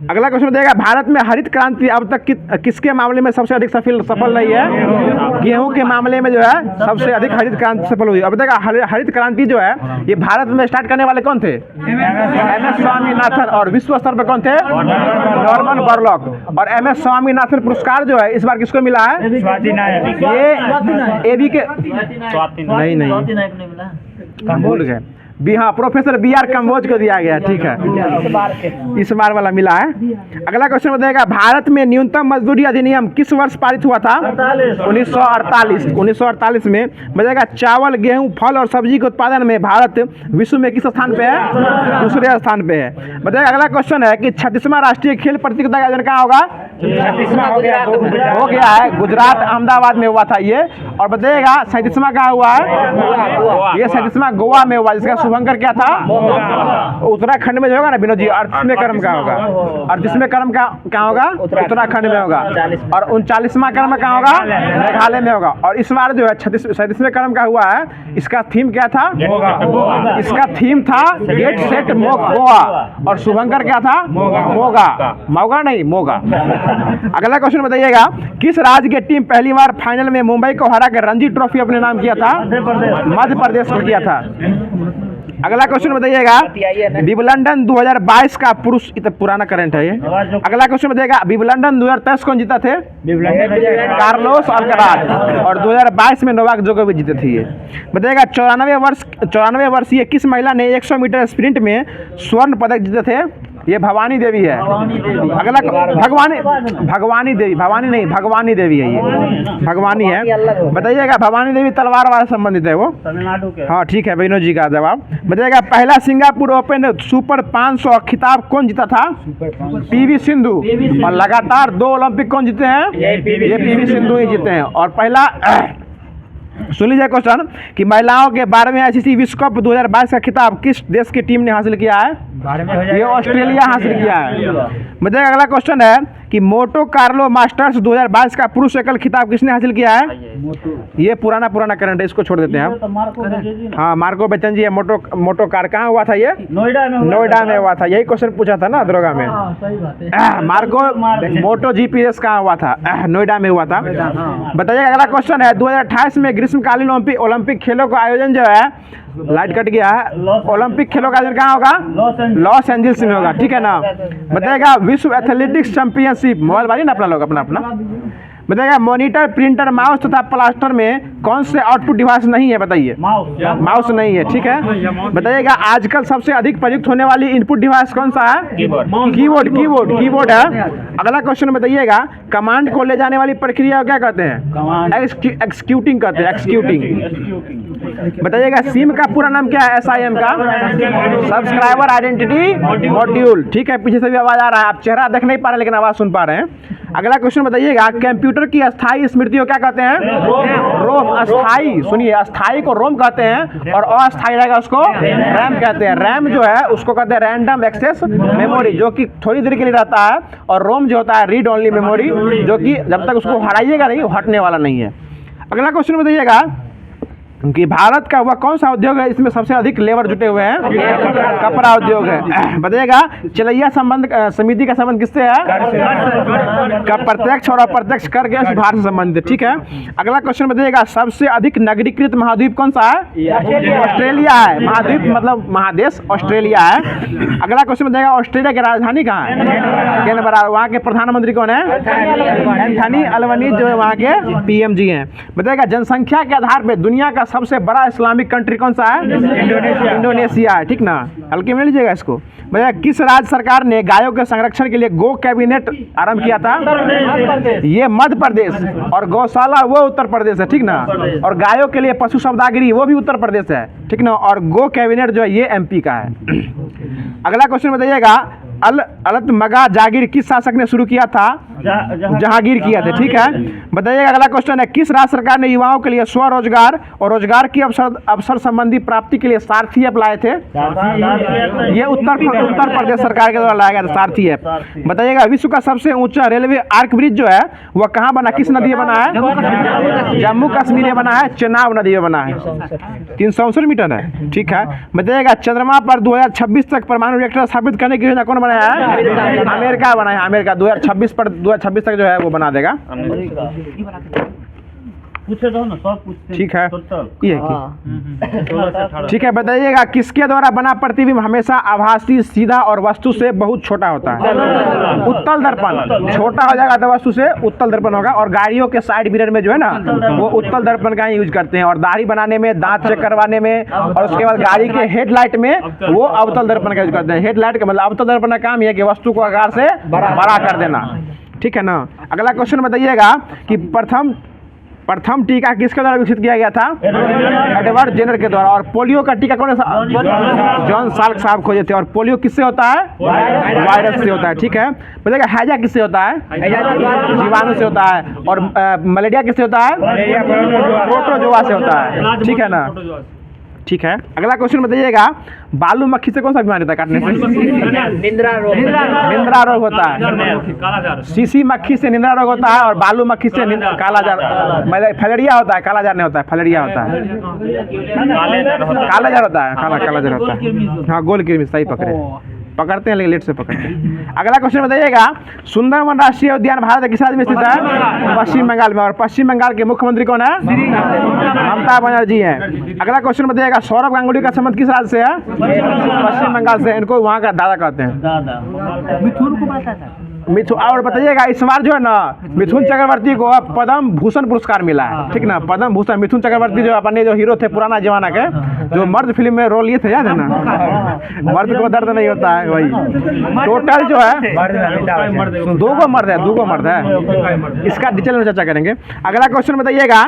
अगला क्वेश्चन बताइएगा, भारत में हरित क्रांति अब तक किसके मामले में सबसे अधिक सफल रही है? गेहूं के मामले में जो है सबसे अधिक हरित क्रांति सफल हुई। अब बताइएगा हरित क्रांति जो है ये भारत में स्टार्ट करने वाले कौन थे? MS स्वामीनाथन। और विश्व स्तर पर कौन थे? Norman Borlaug. और MS स्वामीनाथन पुरस्कार जो है इस बार किसको मिला है? ये एबी के नहीं भूल गए हाँ, प्रोफेसर BR कम्बोज को दिया गया। ठीक है, इस बार वाला मिला है। अगला क्वेश्चन बताइएगा, भारत में न्यूनतम मजदूरी अधिनियम किस वर्ष पारित हुआ था? 1948। 1948 में। बताइएगा, चावल, गेहूं, फल और सब्जी के उत्पादन में भारत विश्व में किस स्थान पे है? दूसरे स्थान पे है। बताइएगा अगला क्वेश्चन है कि 36वां राष्ट्रीय खेल प्रतियोगिता का आयोजन कहाँ होगा? हो गया है, गुजरात अहमदाबाद में हुआ था ये। और बताइएगा 37वां कहाँ हुआ है? ये 37वां गोवा में हुआ, जिसका शुभंकर क्या था? उत्तराखंड में जो होगा ना विनोद जी, 38वें क्रम का होगा। 38वें क्रम का कहाँ होगा? उत्तराखंड में होगा। और 39वां क्रम कहाँ होगा? मेघालय में होगा। और इस बार जो है 37वें क्रम का हुआ है, इसका थीम क्या था? इसका थीम था गेट सेट गोवा। और शुभंकर क्या था? मोगा। मोगा नहीं, मोगा। अगला क्वेश्चन बताइएगा, किस राज्य की टीम पहली बार फाइनल में मुंबई को हरा कर रणजी ट्रॉफी अपने नाम किया था? मध्य प्रदेश को किया था। अगला क्वेश्चन बताइएगा, विंबलडन 2022 का पुरुष, पुराना करंट है ये। अगला क्वेश्चन बताइएगा, विंबलडन 2023 कौन जीता थे? Carlos Alcaraz. और 2022 में नोवाक जोकोविच जीते थे ये। बताइएगा 94 वर्षीय किस महिला ने 100 मीटर स्प्रिंट में स्वर्ण पदक जीते थे? ये भवानी देवी है। अगला भगवानी देवी है ये, भगवानी है। बताइएगा भवानी देवी तलवार वाला संबंधित है वो? तमिलनाडु के। हाँ ठीक है, विनोद जी का जवाब। बताइएगा पहला सिंगापुर ओपन सुपर 500 खिताब कौन जीता था? PV सिंधु। और लगातार 2 ओलंपिक कौन जीते हैं? ये PV सिंधु ही जीते हैं। और पहला सुन लीजिए क्वेश्चन कि महिलाओं के 12वें ICC विश्व कप 2022 का खिताब किस देश की टीम ने हासिल किया है? ये ऑस्ट्रेलिया हासिल किया है। बताइए अगला क्वेश्चन है कि मोटो कार्लो मास्टर्स 2022 का पुरुष एकल खिताब किसने हासिल किया है? ये पुराना करंट है, इसको छोड़ देते हैं हम। हाँ, मार्को बच्चन जी है। मोटो कार कहाँ हुआ था? ये नोएडा में हुआ था। यही क्वेश्चन पूछा था ना दरोगा में। मोटो GP रेस कहाँ हुआ था? नोएडा में हुआ था। बताइए अगला क्वेश्चन है, 2028 में ग्रीष्मकालीन ओलंपिक खेलों का आयोजन जो है, लाइट कट गया है, ओलंपिक खेलों का आयोजन कहाँ होगा? लॉस एंजल्स में होगा। ठीक है ना। बताइएगा विश्व एथलेटिक्स चैंपियनशिप, मोबाइल वाली ना अपना लोग अपना बताइएगा, मॉनिटर, प्रिंटर, माउस तथा प्लास्टर में कौन से आउटपुट डिवाइस नहीं है? बताइए। माउस नहीं है। ठीक है। बताइएगा आजकल सबसे अधिक प्रयुक्त होने वाली इनपुट डिवाइस कौन सा है? कीबोर्ड है। अगला क्वेश्चन बताइएगा, कमांड को ले जाने वाली प्रक्रिया क्या कहते हैं? एक्सिक्यूटिंग कहते हैं, एक्सिक्यूटिंग। बताइएगा सिम का पूरा नाम क्या है? SIM का सब्सक्राइबर आइडेंटिटी मॉड्यूल। ठीक है, पीछे से भी आवाज आ रहा है, आप चेहरा देख नहीं पा रहे लेकिन आवाज सुन पा रहे हैं। अगला क्वेश्चन बताइएगा, कंप्यूटर की अस्थायी स्मृति को क्या कहते हैं? रोम। अस्थायी, सुनिए, अस्थायी को रोम कहते हैं और अस्थायी रहेगा उसको रैम कहते हैं। रैम जो है उसको कहते हैं रैंडम एक्सेस मेमोरी, जो कि थोड़ी देर के लिए रहता है। और रोम जो होता है रीड ओनली मेमोरी, जो कि जब तक उसको हटाइएगा नहीं हटने वाला नहीं है। अगला क्वेश्चन बताइएगा कि भारत का वह कौन सा उद्योग है इसमें सबसे अधिक लेबर जुटे हुए हैं? कपड़ा उद्योग है। बताइएगा चलैया समिति का संबंध किससे है? प्रत्यक्ष और अप्रत्यक्ष कर के सुधार से संबंधित। ठीक है। अगला क्वेश्चन बताइएगा, सबसे अधिक नगरीकृत महाद्वीप कौन सा है? ऑस्ट्रेलिया है। महाद्वीप मतलब महादेश ऑस्ट्रेलिया है। अगला क्वेश्चन बताइएगा, ऑस्ट्रेलिया की राजधानी कहाँ है? कैनबरा। वहाँ के प्रधानमंत्री कौन है? एंथनी अल्बनीज़, जो है वहाँ के PM जी हैं। बताइएगा जनसंख्या के आधार पर दुनिया का सबसे बड़ा इस्लामिक कंट्री कौन सा है? इंडोनेशिया है। ठीक ना, हल्के में लीजिएगा इसको। भैया किस राज्य सरकार ने गायों के संरक्षण के लिए गो कैबिनेट आरंभ किया था? ये मध्य प्रदेश। और गौशाला वो उत्तर प्रदेश है। ठीक ना। और गायों के लिए पशु शब्दागिरी वो भी उत्तर प्रदेश है। ठीक ना। और गो कैबिनेट जो है ये MP का है। अगला क्वेश्चन बताइएगा, अलतमगा जागीर किस शासक ने शुरू किया था? जहांगीर किए थे। ठीक है, बताइएगा अगला क्वेश्चन है, किस राज्य सरकार ने युवाओं के लिए स्वरोजगार और रोजगार की अवसर संबंधी प्राप्ति के लिए सारथी ऐप लाए थे? ये उत्तर प्रदेश सरकार के द्वारा लाया गया था सारथी ऐप। बताइएगा विश्व का सबसे ऊंचा रेलवे आर्क ब्रिज जो है वह कहाँ बना, किस नदी में बना है? जम्मू कश्मीर में बना है, चेनाब नदी में बना है। 369 मीटर है। ठीक है, बताइएगा चंद्रमा पर 2026 तक परमाणु रिएक्टर स्थापित करने की योजना कौन बनाया है? अमेरिका बनाया है। अमेरिका 2026 तक जो है वो बना देगा। पूछे दो ना, सब पूछते। ठीक है, टोटल ये ठीक है, बताइएगा किसके द्वारा बना प्रतिबिंब हमेशा आभासी, सीधा और वस्तु से बहुत छोटा होता है? उत्तल दर्पण। छोटा हो जाएगा तो वस्तु से उत्तल दर्पण होगा। और गाड़ियों के साइड मिरर में जो है ना वो उत्तल दर्पण का ही यूज करते हैं। और दाढ़ी बनाने में, दांत चेक करवाने में, और उसके बाद गाड़ी के हेडलाइट में वो अवतल दर्पण का यूज करते हैं। हेडलाइट का मतलब अवतल दर्पण का काम यह है कि वस्तु को आकार से बड़ा कर देना। ठीक है ना। अगला क्वेश्चन बताइएगा कि प्रथम टीका किसके द्वारा विकसित किया गया था? एडवर्ड जेनर के द्वारा। और पोलियो का टीका कौन सा? जॉन साल्क साहब खोजे थे। और पोलियो किससे होता है? वायरस से होता है। ठीक है, बताइएगा हैजा किससे होता है? जीवाणु से होता है। और मलेरिया किससे होता है? प्रोटोजोआ से होता है। ठीक है ना। ठीक है, अगला क्वेश्चन बताइएगा बालू मक्खी से कौन सा बीमारी होता है काटने से? निंद्रा रोग होता है। सीसी मक्खी से निंद्रा रोग होता है। और बालू मक्खी से कालाजार, मतलब फलेरिया होता है, कालाजार नहीं होता है, फलेरिया होता है। कालाजार होता है, कालाजार होता है। हाँ, गोल कृमि, सही पकड़ते हैं लेकिन लेट से पकड़ते हैं। अगला क्वेश्चन बताइएगा सुंदरवन राष्ट्रीय उद्यान भारत के किस राज्य में स्थित है? पश्चिम बंगाल में। और पश्चिम बंगाल के मुख्यमंत्री कौन है? ममता बनर्जी हैं। अगला क्वेश्चन बताइएगा सौरभ गांगुली का संबंध किस राज्य से है? पश्चिम बंगाल से। इनको वहाँ का दादा कहते हैं। मिथुन को पता था। मिथुन। और बताइएगा इस बार जो है ना मिथुन चक्रवर्ती को पद्म भूषण पुरस्कार मिला है। ठीक ना, पद्म भूषण। मिथुन चक्रवर्ती जो अपने जो हीरो थे पुराना जमाना के, जो मर्द फिल्म में रोल लिए थे, याद है ना? मर्द को दर्द नहीं होता है, वही टोटल जो है 2 मर्द है। इसका डिटेल में चर्चा करेंगे। अगला क्वेश्चन बताइएगा,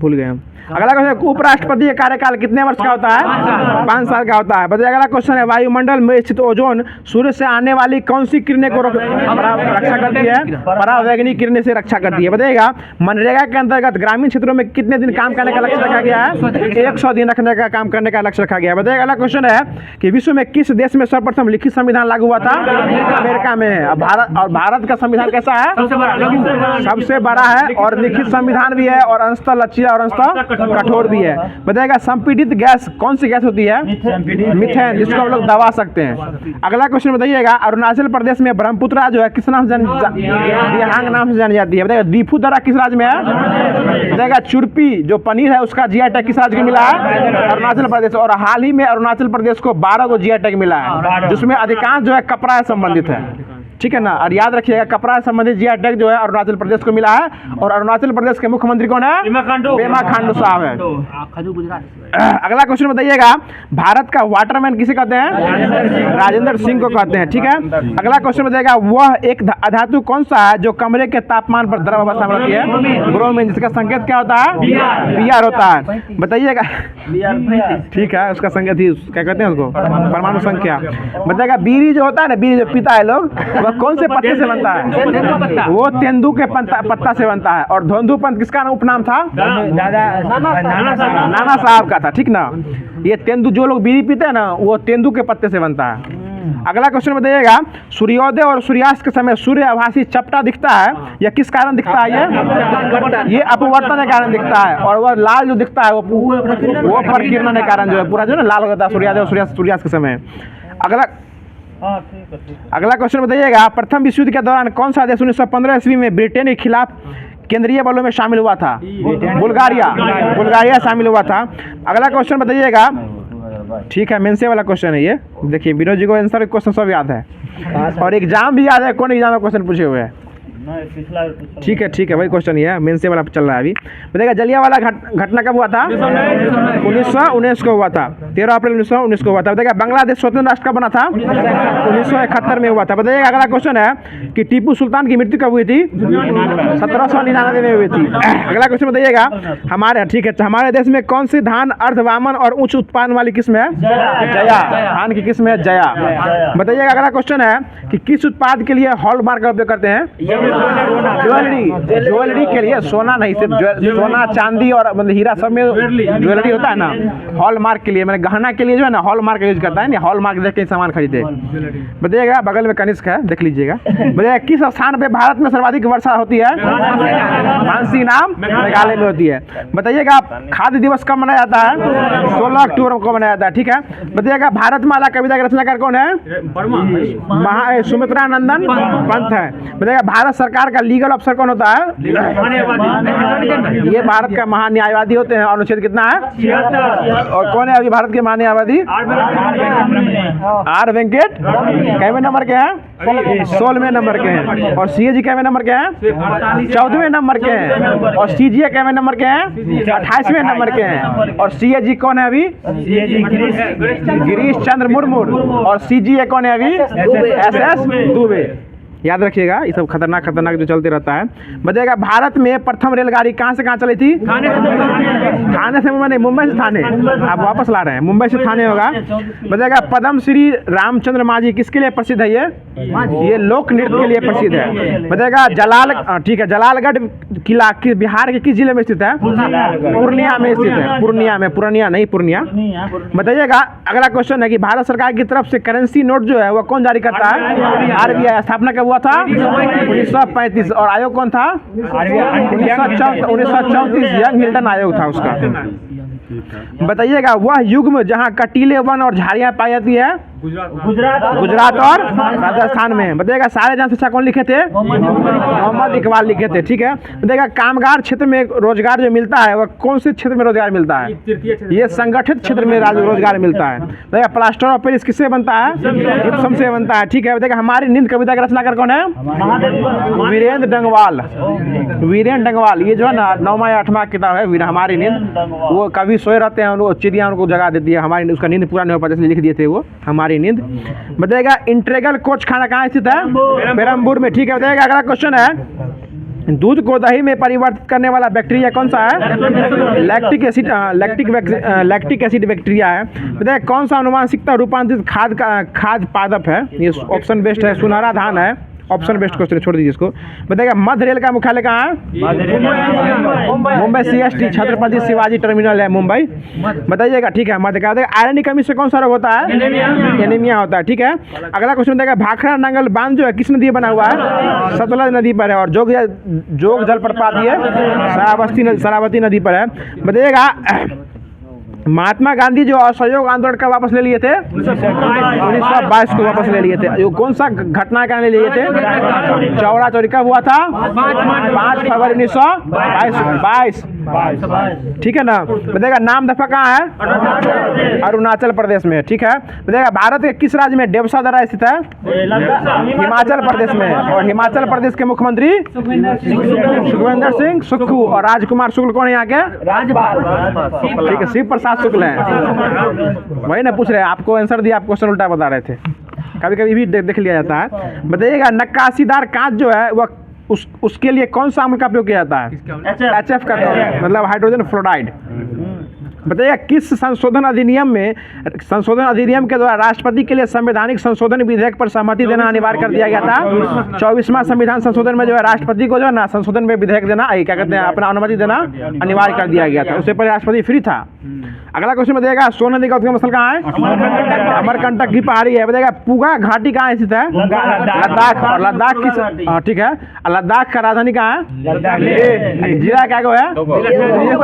भूल गए हम। अगला क्वेश्चन उपराष्ट्रपति का कार्यकाल कितने वर्ष का होता है? 5 साल का होता है। बताइए अगला क्वेश्चन है वायुमंडल में स्थित ओजोन सूर्य से आने वाली कौन सी किरणें को रक्षा करती है? परावैंगनी किरणें से रक्षा करती है। बताइएगा मनरेगा के अंतर्गत ग्रामीण क्षेत्रों में कितने दिन काम करने का लक्ष्य रखा गया है? 100 दिन रखने का काम करने का लक्ष्य रखा गया है। बताइएगा अगला क्वेश्चन है कि विश्व में किस देश में सर्वप्रथम लिखित संविधान लागू हुआ था? अमेरिका में है। भारत का संविधान कैसा है? सबसे बड़ा है और लिखित संविधान भी है और अंशतः लचीला और अंशतः कठोर भी है। बताइएगा संपीड़ित गैस कौन सी गैस होती है? मीथेन, जिसको हम लोग दबा सकते हैं। अगला क्वेश्चन बताइएगा अरुणाचल प्रदेश में ब्रह्मपुत्रा जो है किस नाम से दिहांग नाम से जानी जाती है? बताइएगा दीफू-दर्रा किस राज्य में है? बताइएगा चुरपी जो पनीर है उसका जीआई टैग किस राज्य को मिला है? अरुणाचल प्रदेश। और हाल ही में अरुणाचल प्रदेश को 12 को जीआई टैग मिला है, जिसमें अधिकांश जो है कपड़ा से संबंधित है। ठीक है ना। और याद रखिएगा कपड़ा संबंधित जीआई टैग जो है अरुणाचल प्रदेश को मिला है। और अरुणाचल प्रदेश के मुख्यमंत्री कौन है? पेमा खांडू साहब है। अगला क्वेश्चन बताइएगा भारत का वाटरमैन किसे कहते हैं? राजेंद्र सिंह को कहते हैं। ठीक है। अगला क्वेश्चन बताइएगा वह एक अधातु कौन सा है जो कमरे के तापमान पर द्रव अवस्था में रहती है? ब्रोमीन, जिसका संकेत क्या होता है? Br होता है। बताइएगा ठीक है, उसका संकेत ही क्या कहते हैं उसको? परमाणु संख्या। बताइएगा बीड़ी जो होता है ना, बीड़ी जो पीता है लोग, वह कौन से पत्ते से बनता है? वो तेंदू के पत्ता से बनता है। और धोंदूपंत किसका उपनाम था? नाना साहब का था। ठीक ना। ये तेंदू जो लोग बीड़ी पीते हैं ना वो तेंदू के पत्ते से बनता है। अगला क्वेश्चन बताइएगा सूर्योदय और सूर्यास्त के समय सूर्य आभासी चपटा दिखता है, यह किस कारण दिखता है? ये अपवर्तन के कारण दिखता है। और वह लाल जो दिखता है वो प्रकिरण के कारण जो है पूरा जो है लाल हो जाता है सूर्योदय और सूर्यास्त के समय। अगला क्वेश्चन बताइएगा प्रथम विश्व युद्ध के दौरान कौन सा देश 1915 ईस्वी में ब्रिटेन के खिलाफ केंद्रीय बलों में शामिल हुआ था? बुल्गारिया शामिल हुआ था। अगला क्वेश्चन बताइएगा, ठीक है मेंसे वाला क्वेश्चन है ये। देखिए विनोद जी को आंसर क्वेश्चन सब याद है और एग्जाम भी याद है। कौन एग्जाम में क्वेश्चन पूछे हुए हैं? नहीं पिछला ठीक है वही क्वेश्चन ही है, मेन से वाला चल रहा है अभी। बताइएगा जलियांवाला घटना कब हुआ था? 1919 को हुआ था, 13 अप्रैल 1919 को हुआ था। बताइएगा बांग्लादेश स्वतंत्र राष्ट्र कब बना था? 1971 में हुआ था। बताइएगा अगला क्वेश्चन है कि टीपू सुल्तान की मृत्यु कब हुई थी? 1799 में हुई थी। अगला क्वेश्चन बताइएगा हमारे, ठीक है, हमारे देश में कौन सी धान अर्धवामन और उच्च उत्पादन वाली किस्म है? जया। धान की किस्म है जया। बताइएगा अगला क्वेश्चन है कि किस उत्पाद के लिए हॉलमार्क का उपयोग करते हैं? ज्वेलरी के लिए, सोना नहीं, सिर्फ सोना चांदी और मतलब हीरा सब में ज्वेलरी होता है ना। हॉलमार्क के लिए, मैंने गहना के लिए जो है ना हॉलमार्क यूज करता है ना, हॉलमार्क देख के सामान खरीदे। बताइएगा बगल में कनिष्क है, देख लीजिएगा। बताइएगा किस स्थान पे भारत में सर्वाधिक वर्षा होती है? मानसी नाम मेघालय में होती है। बताइएगा खाद्य दिवस कब मनाया जाता है? 16 अक्टूबर को मनाया जाता है, ठीक है। बताइएगा भारतमाला कविता के रचनाकार कौन है? सुमित्रा नंदन पंत है। बताइएगा भारत सरकार का लीगल अफसर कौन होता है? ये भारत का महान्यायवादी होते हैं। अनुच्छेद कितना है? और कौन है अभी भारत के महान्यायवादी? आर वेंकट। कैवे नंबर के हैं? 16वें नंबर के हैं। और सीएजी कैवे नंबर के हैं? 14वें नंबर के हैं। और सीजीए कैवे नंबर के हैं? 28वें नंबर के हैं। और सीएजी कौन है अभी? गिरीश चंद्र मुर्मू। और सीजीए कौन है अभी? एसएस दुबे। याद रखिएगा, ये सब खतरनाक जो चलते रहता है। बताइएगा भारत में प्रथम रेलगाड़ी कहाँ से कहाँ चली थी? थाने से मैंने मुंबई से थाने, आप वापस ला रहे हैं, मुंबई से थाने होगा। बताइएगा पद्म श्री रामचंद्र मांझी किसके लिए प्रसिद्ध है? ये लोक नृत्य के लिए प्रसिद्ध है। बताइएगा ठीक है, जलालगढ़ किला बिहार के किस जिले में स्थित है? पूर्णिया में स्थित है। पूर्णिया नहीं, पूर्णिया। बताइएगा अगला क्वेश्चन है कि भारत सरकार की तरफ से करेंसी नोट जो है वो कौन जारी करता है? आरबीआई। स्थापना कब हुआ था? 1935। और आयोग कौन था? 1934। यंग हिल्टन आयोग था उसका। बताइएगा वह युग्म जहाँ कटीले वन और झाड़ियाँ पाई जाती है? गुजरात और राजस्थान में। बताइएगा सारे जन शिक्षा कौन लिखे थे? मोहम्मद इकबाल लिखे थे, ठीक है। बताइएगा कामगार क्षेत्र में रोजगार जो मिलता है वह कौन से क्षेत्र में रोजगार मिलता है? ये संगठित क्षेत्र में रोजगार मिलता है। बताइएगा प्लास्टर ऑफ पेरिस किससे बनता है? जिप्सम से बनता है, ठीक है। बताइएगा हमारी नींद कविता का रचनाकार कौन है? वीरेंद्र डंगवाल। ये जो है ना 9वां या 8वां किताब है हमारी नींद। वो कभी सोए रहते हैं, वो चिड़िया उनको जगा देती है, हमारी उसका नींद पूरा नहीं हो पाता, इसलिए लिख दिए थे वो हमारी नींद। बताइएगा इंटीग्रल कोच खाना कहाँ स्थित है? पेरम्बूर में, ठीक है। बताइएगा अगला क्वेश्चन है दूध को दही में परिवर्तित करने वाला बैक्टीरिया कौन सा है? लैक्टिक एसिड बैक्टीरिया है। बताइए कौन सा अनुवांशिकता रूपांतरित खाद्य पादप है? ये ऑप्शन बेस्ट है, सुनहरा धान है। ऑप्शन बेस्ट क्वेश्चन, छोड़ दीजिए इसको। बताइएगा मध्य रेल का मुख्यालय कहाँ है? मुंबई CST छत्रपति शिवाजी टर्मिनल है मुंबई। बताइएगा, ठीक है। मध्य का आयरन की कमी से कौन सा रोग होता है? एनीमिया होता है, ठीक है। अगला क्वेश्चन बताइएगा भाखड़ा नांगल बांध जो है किस नदी बना हुआ है? सतलज नदी पर है। और जोग जलप्रपात ये शरावती नदी पर है। बताइएगा महात्मा गांधी जो असहयोग आंदोलन का वापस ले लिए थे? 1922 को वापस ले लिए थे। कौन सा घटना के ले लिए थे? चौड़ा चौरी कब हुआ था? 5 फरवरी 1922, ठीक है ना। बताइएगा नाम दफा कहाँ है? अरुणाचल प्रदेश में, ठीक है। बताइएगा भारत के किस राज्य में डेवसा दर्रा स्थित है? हिमाचल प्रदेश में। और हिमाचल प्रदेश के मुख्यमंत्री सुखविंदर सिंह सुक्खू। और राजकुमार शुक्ल कौन है यहाँ के? ठीक है, शिव प्रसाद शुक्ल है। वही ना पूछ रहे हैं, आपको आंसर दिया, आप क्वेश्चन उल्टा बता रहे थे। कभी कभी भी देख लिया जाता है। बताइएगा नक्काशीदार कांच जो है वह उसके लिए कौन सा अम्ल का उपयोग किया जाता है? HF का, मतलब हाइड्रोजन फ्लोराइड। बताइए किस संशोधन अधिनियम के द्वारा राष्ट्रपति के लिए संवैधानिक संशोधन विधेयक पर सहमति देना अनिवार्य कर दिया गया था? 24वां संविधान संशोधन में जो है राष्ट्रपति को जो है ना संशोधन में विधेयक देना, क्या कहते हैं, अपना अनुमति देना अनिवार्य कर दिया गया था। उससे पहले राष्ट्रपति फ्री था। अगला क्वेश्चन बताइएगा सोन नदी का उद्गम स्थल कहाँ है? अमरकंटक की पहाड़ी है। बताइएगा पुगा घाटी कहाँ स्थित है? लद्दाख। और लद्दाख किस, ठीक है, लद्दाख का राजधानी कहाँ है? जिला क्या है?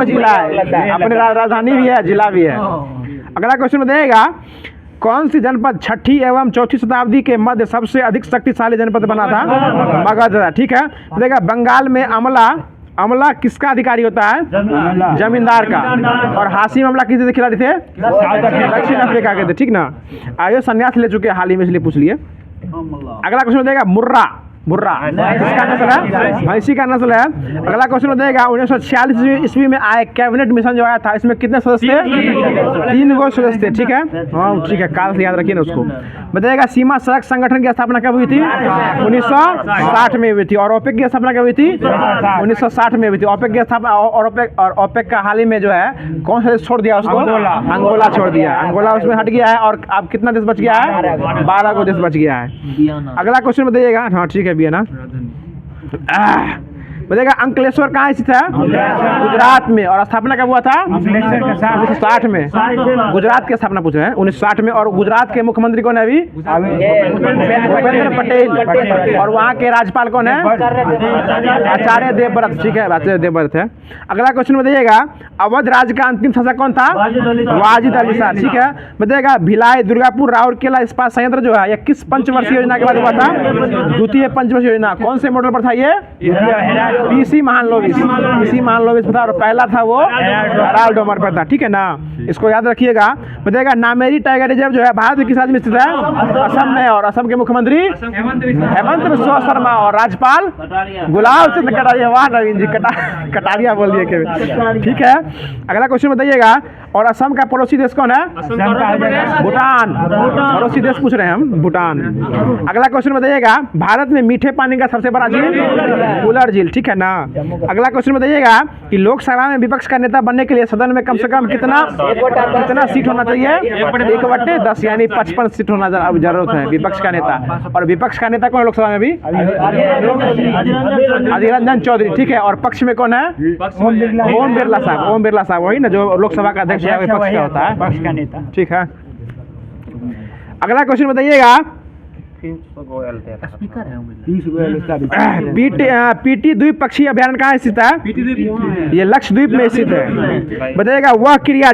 जिला है, अपने राजधानी भी है, जिला भी है। अगला क्वेश्चन बताइएगा कौन सी जनपद 6ठी एवं 4ठी शताब्दी के मध्य सबसे अधिक शक्तिशाली जनपद बना था? मगध, ठीक है। देखिए बंगाल में अमला किसका अधिकारी होता है? जमींदार का। और हासिम अमला किस खिलाड़ी थे? दक्षिण अफ्रीका के थे, ठीक ना। आयो संन्यास ले चुके हाल ही में, इसलिए पूछ लिए। अगला क्वेश्चन देगा मुर्रा भुर्रा, इसका नस्ल है, भैंसी का नस्ल है। अगला क्वेश्चन बताइएगा 1946 ईस्वी में आए कैबिनेट मिशन जो आया था, इसमें कितने सदस्य थे? 3 गो सदस्य थे, ठीक है। हाँ ठीक है, काल से याद रखिए ना उसको। बताइएगा सीमा सड़क संगठन की स्थापना कब हुई थी? 1960 में हुई थी। और ओपेक की स्थापना कब हुई थी? 1960 में हुई थी। ओपेक की स्थापना और ओपेक का हाल ही में जो है कौन सा देश छोड़ दिया उसको? अंगोला छोड़ दिया। अंगोला उसमें हट गया है। और अब कितना देश बच गया है? 12 को देश बच गया है। अगला क्वेश्चन बताइएगा, हाँ ठीक है बियाना। बताइएगा अंकलेश्वर कहाँ स्थित है? गुजरात में। और स्थापना कब हुआ था? 1960 में। गुजरात की स्थापना पूछे हैं 1960 में। और गुजरात के मुख्यमंत्री कौन है अभी? भूपेंद्र पटेल। और वहाँ के राज्यपाल कौन है? आचार्य देवव्रत, ठीक है, आचार्य देवव्रत है। अगला क्वेश्चन बताइएगा अवध राज्य का अंतिम शासक कौन था? वाजिद अली शाह, ठीक है। बताइएगा भिलाई दुर्गापुर राउरकेला इस्पात संयंत्र जो है यह किस पंचवर्षीय योजना के बाद हुआ था? द्वितीय पंचवर्षीय योजना। कौन से मॉडल पर था ये? पीसी महालनोबिस पर था। और पहला था वो हेराल्ड डोमर पर था, ठीक है ना, इसको याद रखिएगा। बताइएगा नामेरी टाइगर रिजर्व जो है भारत में किस राज्य में स्थित है? असम में। और असम के मुख्यमंत्री हेमंत बिस्वा शर्मा। और राज्यपाल गुलाब चंद कटारिया। वाह नवीन जी, कटारिया बोल दिए के, ठीक है। अगला क्वेश्चन बताइएगा और असम का पड़ोसी देश कौन है? भूटान। पड़ोसी देश पूछ रहे हैं हम, भूटान। अगला क्वेश्चन बताइएगा भारत में मीठे पानी का सबसे बड़ा झील? उलर झील, ठीक है ना। अगला क्वेश्चन बताइएगा कि लोकसभा में विपक्ष का नेता बनने के लिए सदन में कम से कम कितना सीट होना चाहिए? 1/10 यानी 55 सीट होना जरूरत है विपक्ष का नेता। और विपक्ष का नेता कौन है लोकसभा में भी? अधीर रंजन चौधरी, ठीक है। और पक्ष में कौन है? ओम बिरला साहब। ओम बिरला साहब वही ना जो लोकसभा का अध्यक्ष विपक्ष का होता है, पक्ष का नेता, ठीक है। अगला क्वेश्चन बताइएगा पीटी द्वीपक्षीय अभयारण्य कहाँ स्थित है? ये लक्षद्वीप में स्थित है। बताइएगा वह क्रिया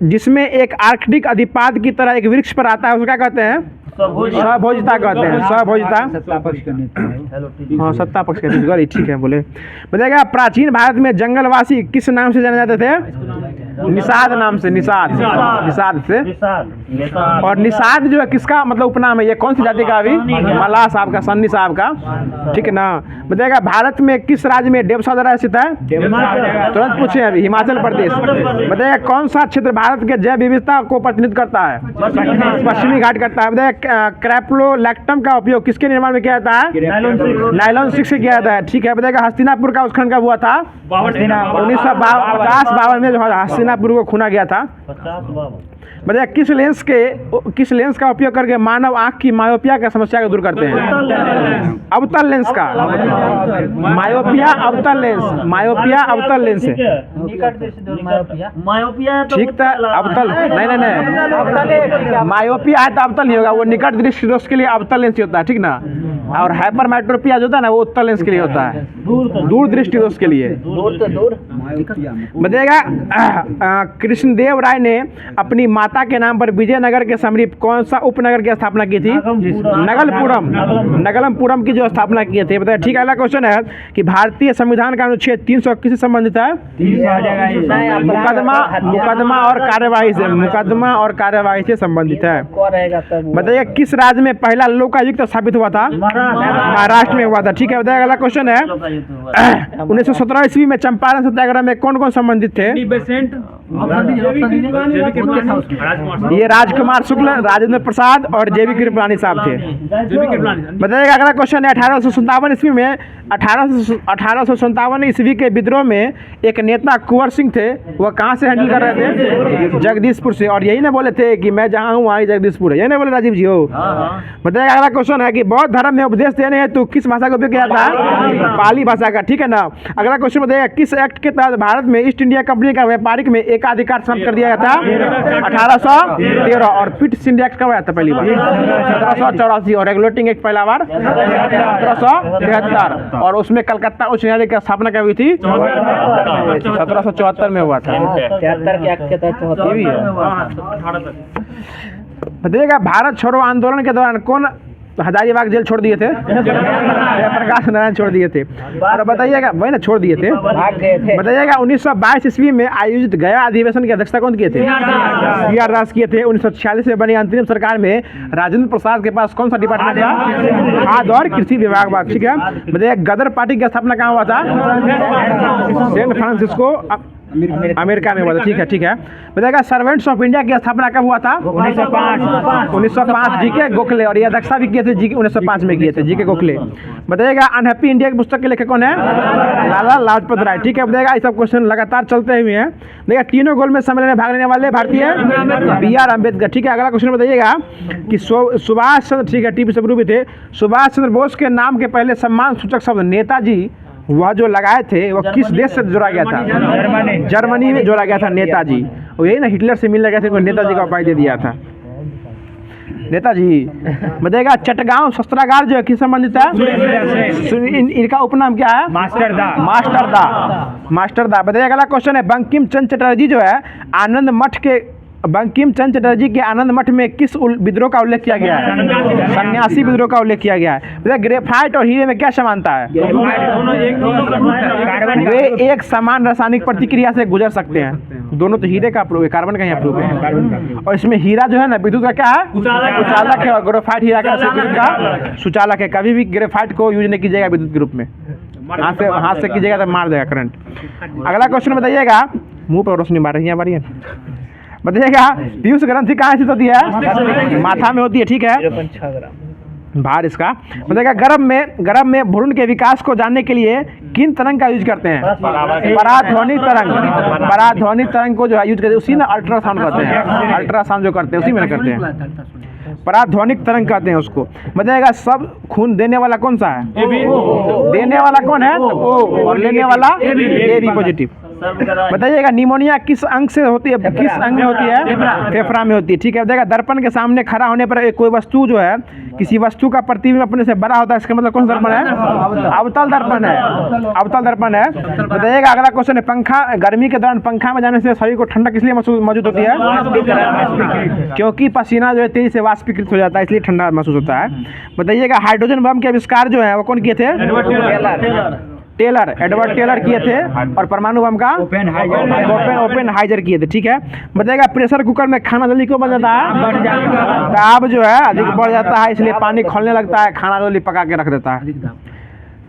जिसमें एक आर्कटिक अधिपाद की तरह एक वृक्ष पर आता है उसको क्या कहते हैं? सहभोजिता कहते हैं। सहभोजिता, हाँ सत्ता पक्ष का, ठीक है बोले। बताइएगा प्राचीन भारत में जंगलवासी किस नाम से जाने जाते थे? निषाद नाम से। निषाद से। और निषाद जो है किसका मतलब उपनाम है? ये कौन सी जाति का? अभी मल्लाह साहब का, सन्नी साहब का, ठीक है ना। बताइएगा भारत में किस राज्य में डेमसा स्थित है? तुरंत पूछे अभी, हिमाचल प्रदेश। बताइएगा कौन सा क्षेत्र भारत के जैव विविधता को प्रतिनिधित्व करता है? पश्चिमी घाट करता है। बताइएगा कैप्रोलैक्टम का उपयोग किसके निर्माण में किया जाता है? नायलॉन सिल्क से किया जाता है, ठीक है। बताइएगा हस्तिनापुर का उत्खनन कब हुआ था? 1952 में जो हस्तिनापुर को खुना गया था। बताइए किस लेंस का उपयोग करके मानव आंख की मायोपिया की समस्या को दूर करते हैं? अवतल लेंस का। मायोपिया अवतल लेंस है, ठीक था। अवतल नहीं, मायोपिया है तो अवतल नहीं होगा, वो निकट दृष्टि दोष के लिए अवतल लेंस होता है, ठीक ना। और हाइपरमेट्रोपिया जो होता है ना वो उत्तल लेंस के लिए होता है, दूर दृष्टि दोष के लिए। बताइएगा कृष्णदेव राय ने अपनी माता के नाम पर विजयनगर के समीप कौन सा उपनगर की स्थापना की थी? नगलमपुरम की जो स्थापना की थी। बताइए, ठीक है। अगला क्वेश्चन है कि भारतीय संविधान का अनुच्छेद 300 किससे संबंधित है? मुकदमा और कार्यवाही से संबंधित है। बताइए किस राज्य में पहला लोकायुक्त स्थापित हुआ था? महाराष्ट्र में हुआ था, ठीक है। बताइए अगला क्वेश्चन है 1917 ईस्वी में चंपारण सत्याग्रह में कौन कौन संबंधित थे? ये राजकुमार शुक्ल, राजेंद्र प्रसाद और जेबी कृपलानी साहब थे। बताइएगा अगला क्वेश्चन है 1857 ईस्वी में 1857 ईस्वी के विद्रोह में एक नेता कुंवर सिंह थे, वह कहाँ से हैंडल कर रहे थे? जगदीशपुर से। और यही ना बोले थे कि मैं जहाँ हूँ वहीं जगदीशपुर है, यही ना बोले राजीव जी हो? बताइएगा अगला क्वेश्चन है कि बौद्ध धर्म में उपदेश देने हैं तो किस भाषा का उपयोग किया जाता है? पाली भाषा का, ठीक है ना। अगला क्वेश्चन बताइएगा किस एक्ट के तहत भारत में ईस्ट इंडिया कंपनी का व्यापारिक में एकाधिकार समाप्त कर दिया गया था? 1813। और पिट्स इंडिया एक्ट कब आया था पहली बार? 1784। और रेगुलेटिंग एक्ट पहला बार 1773। और उसमें कलकत्ता उच्च न्यायालय की स्थापना कब हुई थी? 1774 में हुआ था। बताइएगा भारत छोड़ो आंदोलन के दौरान कौन हजारीबाग जेल छोड़ दिए थे, प्रकाश नारायण छोड़ दिए थे। और बताइएगा, वही ना छोड़ दिए थे, बताइएगा 1922 ईस्वी में आयोजित गया अधिवेशन की अध्यक्षता कौन किए थे? CR दास किए थे। 1946 में बनी अंतरिम सरकार में राजेंद्र प्रसाद के पास कौन सा डिपार्टमेंट था? खाद्य और कृषि विभाग बात, ठीक है। बताइए गदर पार्टी की स्थापना कहाँ हुआ था? सैन फ्रांसिस्को अमेरिका में हुआ था, ठीक है, ठीक है। बताइएगा सर्वेंट्स ऑफ इंडिया की स्थापना कब हुआ था? 1905 जीके गोखले, और ये अध्यक्षता भी किए थे जीके 1905 में किए थे जीके गोखले। बताइएगा अनहैप्पी इंडिया की पुस्तक के लेखक कौन है? लाला लाजपत राय, ठीक है। बताइएगा ये सब क्वेश्चन लगातार चलते हुए हैं। देखिए तीनों गोल में सम्मेलन में भाग लेने वाले भारतीय BR अम्बेडकर, ठीक है। अगला क्वेश्चन बताइएगा कि सुभाष चंद्र, ठीक है, टीपी सुब्बू भी थे, सुभाष चंद्र बोस के नाम के पहले सम्मान सूचक शब्द नेताजी वह जो लगाए थे वह किस देश से जोड़ा गया था? जर्मनी में जोड़ा गया था नेताजी। और यही ना हिटलर से मिलने गया था, नेताजी का उपाधि दे दिया था नेताजी। बताइएगा चटगांव शस्त्रागार जो है किस संबंधित है? इनका उपनाम क्या है? मास्टर दा। बताइएगा अगला क्वेश्चन है बंकिम चंद्र चटर्जी जो है आनंद मठ के, बंकिम चंद्र चटर्जी के आनंद मठ में किस विद्रोह का उल्लेख किया गया है? सन्यासी विद्रोह का उल्लेख किया गया है। बताइए ग्रेफाइट और हीरे में क्या समानता है? वे एक समान रासायनिक प्रतिक्रिया से गुजर सकते हैं। दोनों तो हीरे का प्रूफ है, कार्बन का यहाँ प्रूफ है। और इसमें हीरा जो है ना विद्युत का क्या है? सुचालक है। और ग्रेफाइट हीरा का सुचालक है। कभी भी ग्रेफाइट को यूज नहीं कीजिएगा विद्युत के रूप में, हाथ से कीजिएगा तो मार देगा करंट। अगला क्वेश्चन बताइएगा, मुंह पर रोशनी मार रही है हमारी, बताइएगा पीयूष ग्रंथि कहाँ स्थित होती है? माथा में होती है, ठीक है। भार इसका बताइएगा गर्भ में भ्रूण के विकास को जानने के लिए किन तरंग का यूज करते हैं? पराध्वनिक तरंग। पराध्वनिक तरंग को जो है यूज करते हैं, उसी ना अल्ट्रासाउंड करते हैं, अल्ट्रासाउंड जो करते हैं उसी में करते हैं, पराध्वनिक तरंग कहते हैं उसको। बताइएगा सब खून देने वाला कौन सा है? देने वाला कौन है? O, और लेने वाला AB पॉजिटिव। बताइएगा निमोनिया किस अंग से होती है? किस अंग में होती है? फेफड़ा में होती है, ठीक है। बताइएगा दर्पण के सामने खड़ा होने पर कोई वस्तु जो है, किसी वस्तु का प्रतिबिंब अपने से बड़ा होता है, इसका मतलब कौन सा दर्पण है? अवतल दर्पण है, अवतल दर्पण है। बताइएगा अगला क्वेश्चन है पंखा, गर्मी के दौरान पंखा में जाने से शरीर को ठंडक इसलिए मौजूद होती है क्योंकि पसीना जो है तेजी से वाष्पीकृत हो जाता है, इसलिए ठंडा महसूस होता है। बताइएगा हाइड्रोजन बम के आविष्कार जो है वो कौन किए थे? एडवर्ड टेलर किए थे। और परमाणु बम का ओपेनहाइजर किए थे, ठीक है। बताइएगा प्रेशर कुकर में खाना जल्दी क्यों बन जाता है? दाब जो है अधिक बढ़ जाता है, इसलिए पानी खोलने लगता है, खाना जल्दी पका के रख देता है,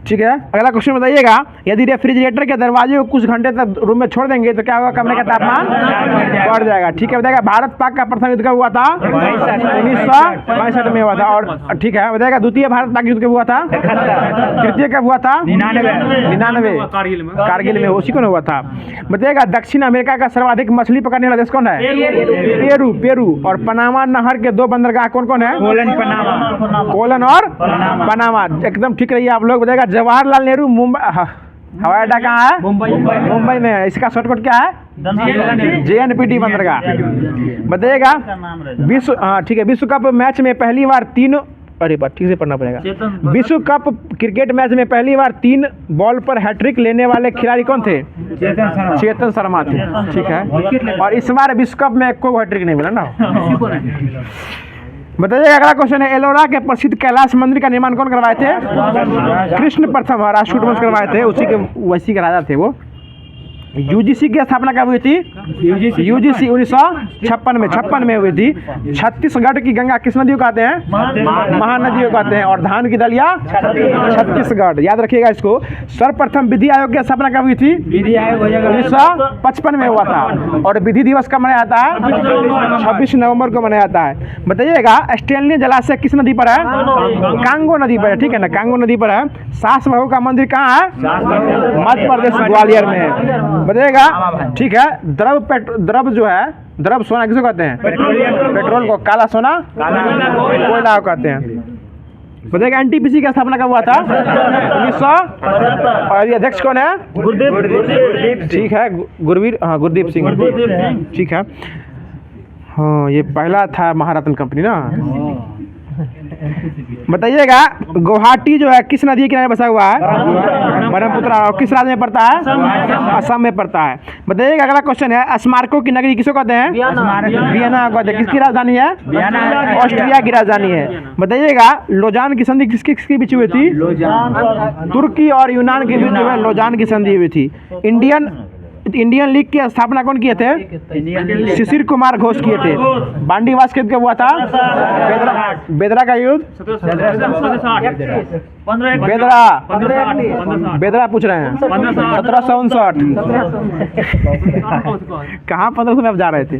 ठीक है। अगला क्वेश्चन बताइएगा यदि रेफ्रिजरेटर के दरवाजे को कुछ घंटे तक रूम में छोड़ देंगे तो क्या होगा? कमरे का तापमान बढ़ जाएगा, ठीक है। बताइएगा भारत पाक का प्रथम युद्ध कब हुआ था? 1962 में हुआ था। और ठीक है बताइएगा द्वितीय भारत पाक युद्ध कब हुआ था? तृतीय कब हुआ था? 99 कारगिल में, उसी को हुआ था। बताइएगा दक्षिण अमेरिका का सर्वाधिक मछली पकड़ने वाला देश कौन है? पेरू। और पनामा नहर के 2 बंदरगाह कौन कौन है? कोलन और पनामा। एकदम ठीक रहिए आप लोग। बताइएगा जवाहरलाल नेहरू मुंबई हवाई अड्डा कहाँ है? मुंबई में है। इसका शॉर्टकट क्या है? JNPT बंदरगाह। बताइएगा विश्व, हाँ ठीक है, विश्व कप मैच में पहली बार 3, अरे बात ठीक से पढ़ना पड़ेगा। विश्व कप क्रिकेट मैच में पहली बार 3 बॉल पर हैट्रिक लेने वाले खिलाड़ी कौन थे? चेतन शर्मा थे, ठीक है। और इस बार विश्व कप में कोई हैट्रिक नहीं मिला ना। बताइए अगला क्वेश्चन है एलोरा के प्रसिद्ध कैलाश मंदिर का निर्माण कौन करवाए थे? कृष्ण प्रथम राष्ट्रकूट वंश करवाए थे, उसी के वैसी के राजा थे वो। UGC की स्थापना कब हुई थी? UGC 1956 में हुई थी। छत्तीसगढ़ की गंगा किस नदी को कहते हैं? महानदी को कहते हैं। और धान की दलिया छत्तीसगढ़, याद रखिएगा इसको। सर्वप्रथम विधि आयोग की स्थापना कब हुई थी? 1955 में हुआ था। और विधि दिवस कब मनाया जाता है? 26 नवंबर को मनाया जाता है। बताइएगा स्टेनली जलाशय किस नदी पर है? कांगो नदी पर है, ठीक है ना, कांगो नदी पर है। सास बहू का मंदिर कहाँ है? मध्य प्रदेश ग्वालियर में है। बताइएगा ठीक है द्रव जो है, द्रव सोना किसे कहते हैं? पेट्रोल को। काला सोना कोयला को कहते हैं। बताइएगा NTPC की स्थापना कब हुआ था? 1900। और ये अध्यक्ष कौन है? गुरदीप, ठीक है, गुरदीप सिंह, ठीक है। हाँ ये पहला था महारत्न कंपनी ना। बताइएगा गुवाहाटी जो है किस नदी के किनारे बसा हुआ है? ब्रह्मपुत्र। और किस राज्य में पड़ता है? असम में पड़ता है। बताइएगा अगला क्वेश्चन है, स्मारकों की नगरी किसको कहते हैं? वियना कहते हैं। किसकी राजधानी है? ऑस्ट्रिया की राजधानी है। बताइएगा लोजान की संधि किसकी बीच हुई थी? तुर्की और यूनान के बीच जो है लोजान की संधि हुई थी। इंडियन लीग की स्थापना कौन किए थे? शिशिर कुमार घोष किए थे। बांडीवास युद्ध कब हुआ था? बेदरा का युद्ध। बेदरा पूछ रहे हैं 1759। कहाँ 1500 में आप जा रहे थे?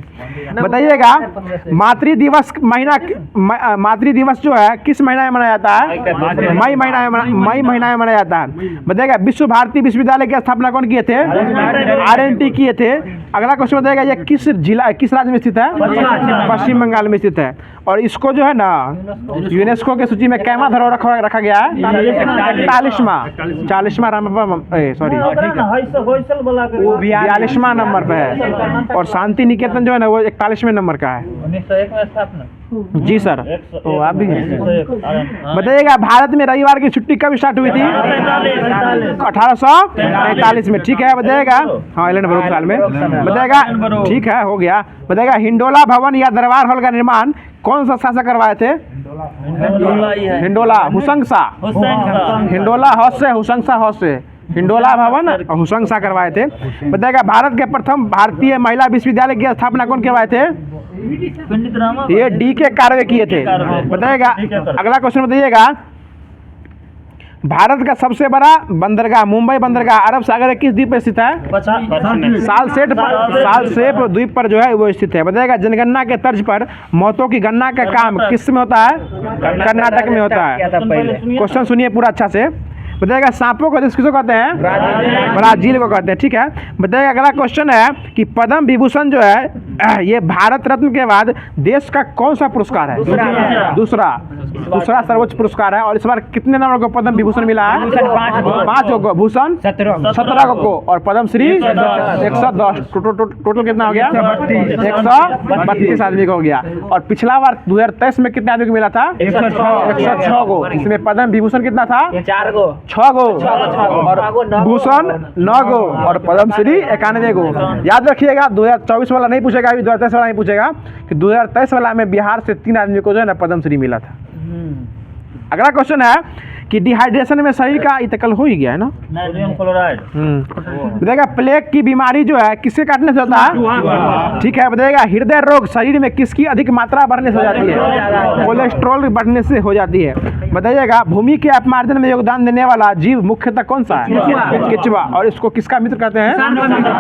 बताइएगा मातृ दिवस मातृ दिवस जो है किस महीना में मनाया जाता है? मई महीना में मनाया जाता है। बताइएगा विश्व भारती विश्वविद्यालय की स्थापना कौन किए थे? RNT किए थे। अगला क्वेश्चन बताइएगा ये किस राज्य में स्थित है? पश्चिम बंगाल में स्थित है। और इसको जो है ना यूनेस्को के सूची में कैमा धरोहर रखा गया है? 40वां नंबर पे है। और शांति निकेतन जो है ना वो 41वें नंबर का है। 1901 में स्थापना। जी सर, तो आप भी बताइएगा भारत में रविवार की छुट्टी कब स्टार्ट हुई थी? 1843 में। ठीक है बताइएगा। हाँ एलन बरूक साल में। बताइएगा ठीक है हो गया। बताइएगा हिंडोला भवन या दरबार हॉल का निर्माण कौन सा शासक करवाए थे? हिंडोला हुसंगसा। हिंडोला हौस से हुसंगसा हौस से हिंडोला भवन और हुसंगसा करवाए थे। बताइएगा भारत के प्रथम भारतीय महिला विश्वविद्यालय की स्थापना कौन करवाए थे? ये DK कार्वे किए थे। बताइएगा अगला क्वेश्चन बताइएगा भारत का सबसे बड़ा बंदरगाह मुंबई बंदरगाह अरब सागर के किस द्वीप पर स्थित है? सालसेप द्वीप पर जो है वो स्थित है। बताइएगा जनगणना के तर्ज पर मौतों की गणना का काम किस में होता है? कर्नाटक में होता है। क्वेश्चन सुनिए पूरा अच्छा से। बताइएगा सांपों को किसको कहते हैं? ब्राजील को कहते हैं। ठीक है बताइएगा अगला क्वेश्चन है कि पद्म विभूषण जो है ये भारत रत्न के बाद देश का कौन सा पुरस्कार है? दूसरा सर्वोच्च पुरस्कार है। और इस बार कितने नंबर को पद्म विभूषण मिला है? 5 को। भूषण 17 को और पद्मश्री 110। टोटल कितना हो गया? 132 आदमी को हो गया। और पिछला बार 2023 में कितने आदमी को मिला था? 106 को। इसमें पद्म विभूषण कितना था? 6 गो और भूषण 9 गो और पद्मश्री 91 गो। याद रखिएगा 2024 वाला नहीं पूछेगा, अभी 2023 वाला नहीं पूछेगा कि 2023 वाला में बिहार से 3 आदमी को जो है ना पद्मश्री मिला था। अगला क्वेश्चन है कि डिहाइड्रेशन में शरीर का इंतकाल हो ही गया है ना? Nitrogen chloride. बताइएगा प्लेग की बीमारी जो है किसके काटने से होता है? ठीक है बताइएगा हृदय रोग शरीर में किसकी अधिक मात्रा बढ़ने से हो जाती है? कोलेस्ट्रॉल बढ़ने से हो जाती है। बताइएगा भूमि के अपमार्जन में योगदान देने वाला जीव मुख्यतः कौन सा है? केचुआ। और इसको किसका मित्र कहते हैं?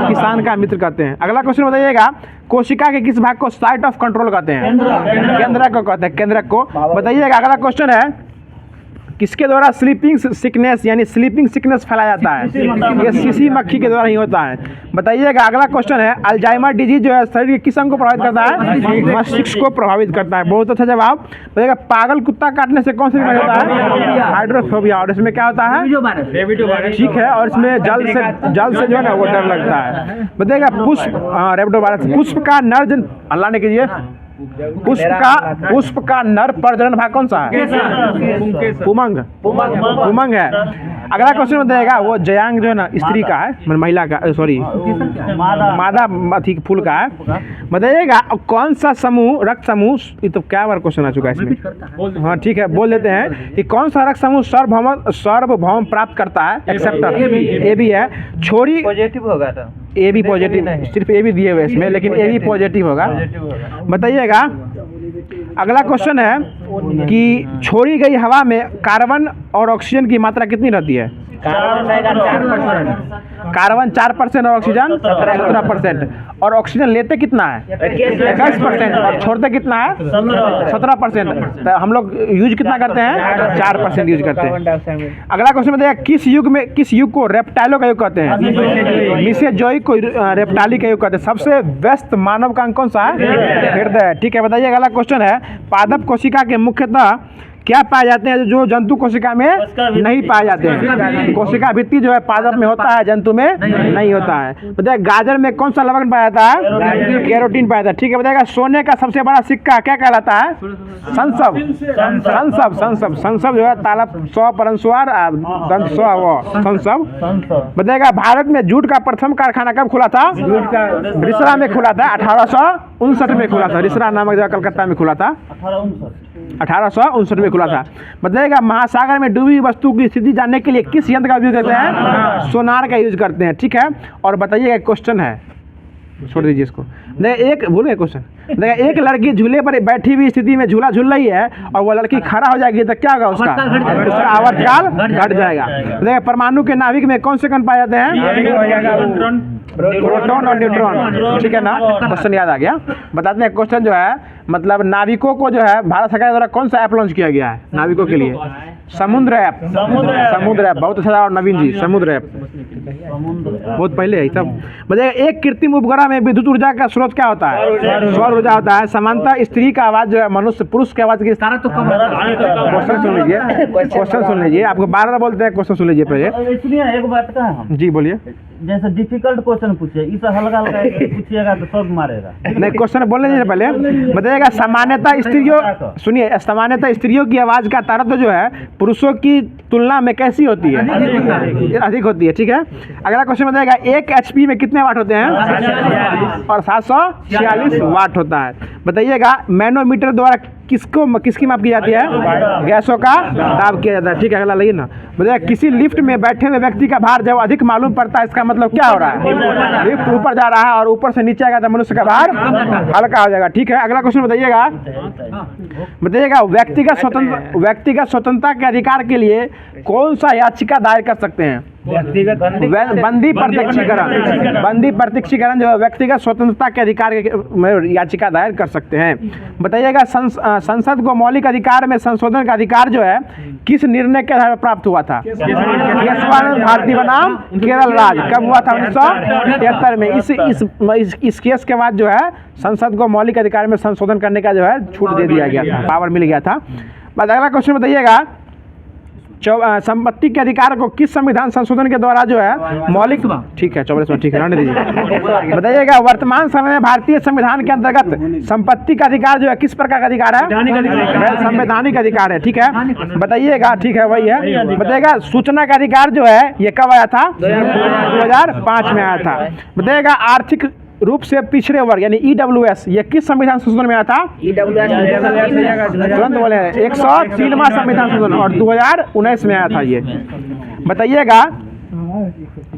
किसान का मित्र कहते हैं। अगला क्वेश्चन बताइएगा कोशिका के किस भाग को साइट ऑफ कंट्रोल कहते हैं? केंद्रक को कहते हैं। केंद्रक को। बताइएगा अगला क्वेश्चन है किसके द्वारा स्लीपिंग सिकनेस यानी स्लीपिंग सिकनेस फैलाया जाता है? ये सीसी मक्खी के द्वारा ही होता है। बताइएगा अगला क्वेश्चन है अल्जाइमर डिजीज जो है शरीर के किस अंग को प्रभावित करता है? मस्तिष्क को प्रभावित करता है। बहुत अच्छा जवाब। बताइएगा पागल कुत्ता काटने से कौन सी बीमारी होता है? हाइड्रोफोबिया। और इसमें क्या होता है? ठीक है। और इसमें जल से जो है ना वो डर लगता है। बताइएगा रेबिडोवायरस। पुष्प का नर अल्लाह ने कीजिए पुष्प का नर प्रजनन भाग कौन सा है? पुमंग है। अगला क्वेश्चन बताइएगा वो जयांग जो है ना स्त्री का है महिला का सॉरी मादा अथी फूल का है। बताइएगा कौन सा समूह रक्त समूह ये तो क्या बार क्वेश्चन आ चुका है इसमें। हाँ ठीक है बोल देते हैं कि कौन सा रक्त समूह सार्वभौम प्राप्त करता है? एक्सेप्टर ए बी है। छोरी पॉजिटिव होगा तो ए बी पॉजिटिव सिर्फ ए बी दिए हुए इसमें लेकिन ए बी पॉजिटिव होगा। बताइएगा अगला क्वेश्चन है कि छोड़ी गई हवा में कार्बन और ऑक्सीजन की मात्रा कितनी रहती है? कार्बन 4% और ऑक्सीजन 17%। और ऑक्सीजन लेते कितना है? 10% और छोड़ते कितना है? 17%। तो हम लोग यूज कितना करते हैं? 4% यूज करते हैं। अगला क्वेश्चन बताइए किस युग को रेप्टाइलों का युग कहते हैं? मिसेजोइक को रेप्टाइली का युग कहते हैं। सबसे व्यस्त मानव का अंग कौन सा है? हृदय। ठीक है बताइए अगला क्वेश्चन है पादप कोशिका के मुख्यतः क्या पाए जाते हैं जो जंतु कोशिका में नहीं पाए जाते हैं? कोशिका भित्ति जो है पादप में होता है, जंतु में नहीं होता है। बताइए गाजर में कौन सा लवण पाया जाता है? कैरोटीन पाया जाता है। ठीक है, बताइएगा सोने का सबसे बड़ा सिक्का क्या कहलाता है? संसव। संसव संसव संसव जो है तालब 100 परंसुआर दंत 100 वो संसव। बताइएगा भारत में जूट का प्रथम कारखाना कब खुला था? रिसरा में खुला था, 1859 में खुला था। रिसरा नामक जगह कलकत्ता में खुला था, 1859 में खुला था। बताइएगा महासागर में डूबी वस्तु की स्थिति जानने के लिए किस यंत्र का उपयोग करते हैं? सोनार का यूज करते हैं। ठीक है, और बताइएगा एक क्वेश्चन है, छोड़ दीजिए इसको। देखिए एक बोलो एक क्वेश्चन, देखिए एक लड़की झूले पर बैठी हुई स्थिति में झूला झूल रही है और वो लड़की खड़ा हो जाएगी तो क्या होगा? उसका आवर्तकाल घट जाएगा। देखिए परमाणु के नाभिक में कौन से कण पाए जाते हैं? प्रोटॉन और न्यूट्रॉन। ठीक है ना, क्वेश्चन याद आ गया। बताते हैं क्वेश्चन जो है, मतलब नाविकों को जो है भारत सरकार द्वारा कौन सा ऐप लॉन्च किया गया है नाविकों के लिए? समुद्र ऐप। समुद्र ऐप बहुत अच्छा था। और नवीन जी समुद्र ऐप बहुत पहले है सब। बताइए एक कृत्रिम उपग्रह में विद्युत ऊर्जा का स्रोत क्या होता है? सौर ऊर्जा होता है। सामान्यतः स्त्री का आवाज जो है मनुष्य पुरुष की आवाज की क्वेश्चन सुन लीजिए, क्वेश्चन सुन लीजिए। आपको बार-बार बोलते हैं, क्वेश्चन सुन लीजिए पहले। इसलिए एक बात का हम जी बोलिए। जैसे डिफिकल्ट क्वेश्चन पूछे, इस हल्का हल्का पूछिएगा तो सब मारेगा। नहीं क्वेश्चन बोलने दीजिए पहले। बताइएगा सामान्यतः स्त्रियों, सुनिए, सामान्यतः स्त्रियों की आवाज का तारतम्य जो है पुरुषों की तुलना में कैसी होती है? अधिक होती है। ठीक है, अगला क्वेश्चन बताइएगा एक एचपी में कितने वाट होते हैं? और 746 वाट होता है। बताइएगा मैनोमीटर द्वारा किसकी माप की जाती है? गैसों का दाब किया जाता है। ठीक है, अगला लगिए ना। बताइए किसी लिफ्ट में बैठे हुए व्यक्ति का भार जब अधिक मालूम पड़ता है, इसका मतलब क्या हो रहा है? लिफ्ट ऊपर जा रहा है और ऊपर से नीचे आएगा तो मनुष्य का भार हल्का हो जाएगा। ठीक है, अगला क्वेश्चन बताइएगा। बताइएगा व्यक्तिगत स्वतंत्रता के अधिकार के लिए कौन सा याचिका दायर कर सकते हैं? बंदी प्रत्यक्षीकरण। बंदी प्रत्यक्षीकरण जो है व्यक्तिगत स्वतंत्रता के अधिकार में याचिका दायर कर सकते हैं। बताइएगा संसद को मौलिक अधिकार में संशोधन का अधिकार जो है किस निर्णय के आधार पर प्राप्त हुआ था? केशवानंद भारती बनाम केरल राज्य। कब हुआ था? 1973 में। इस केस के बाद जो है संसद को मौलिक अधिकार में संशोधन करने का जो है छूट दे दिया गया था, पावर मिल गया था। बाद अगला क्वेश्चन बताइएगा संपत्ति के अधिकार को किस संविधान संशोधन के द्वारा जो है मौलिक, ठीक है 44वां, ठीक है रहने दीजिए। बताइएगा वर्तमान समय में भारतीय संविधान के अंतर्गत संपत्ति का अधिकार जो है किस प्रकार का अधिकार है? संवैधानिक अधिकार है। ठीक है, बताइएगा। ठीक है, वही है। बताइएगा सूचना का अधिकार जो है ये कब आया था? 2005 में आया था। बताइएगा आर्थिक रूप से पिछड़े वर्ग यानी EWS ये किस संविधान संशोधन में आया था? तुरंत बोले 103वां संविधान संशोधन और 2019 में आया था ये। बताइएगा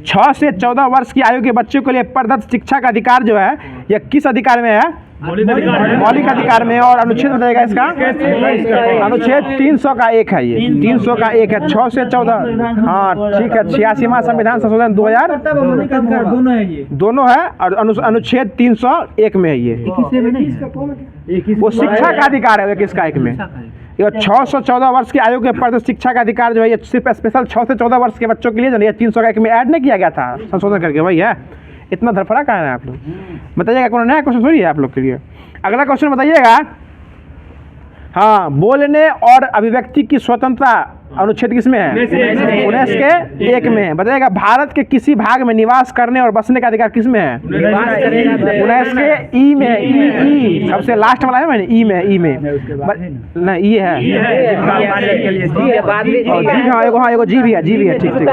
6 से 14 वर्ष की आयु के बच्चों के लिए प्रदत्त शिक्षा का अधिकार जो है यह किस अधिकार में है? मौलिक अधिकार में। और अनुच्छेद बताइएगा इसका? अनुच्छेद 300 का 1 है ये, 300 का 1 है। 6 से 14, हाँ ठीक है। 86वां संविधान संशोधन 2000 दोनों है और अनुच्छेद 301 में है ये। वो शिक्षा का अधिकार है किसका? 1 में। 6 से 14 वर्ष की आयु के प्रदत्त शिक्षा का अधिकार जो है ये सिर्फ स्पेशल 6 से 14 वर्ष के बच्चों के लिए जो है 300 का 1 में ऐड नहीं किया गया था संशोधन करके, वही है। इतना धरफड़ा कहाँ है आप लोग? बताइएगा कौन नया क्वेश्चन सुनिए आप लोग के लिए। अगला क्वेश्चन बताइएगा। हाँ, बोलने और अभिव्यक्ति की स्वतंत्रता अनुच्छेद किसमें है? 19 के 1 में है। बताइएगा भारत के किसी भाग में निवास करने और बसने का अधिकार किसमें है? 19 के ई में है। ई सबसे लास्ट वाला है मैंने, ई में, ई में नहीं ई है। हाँ एगो जी भी है, जी भी है। ठीक ठीक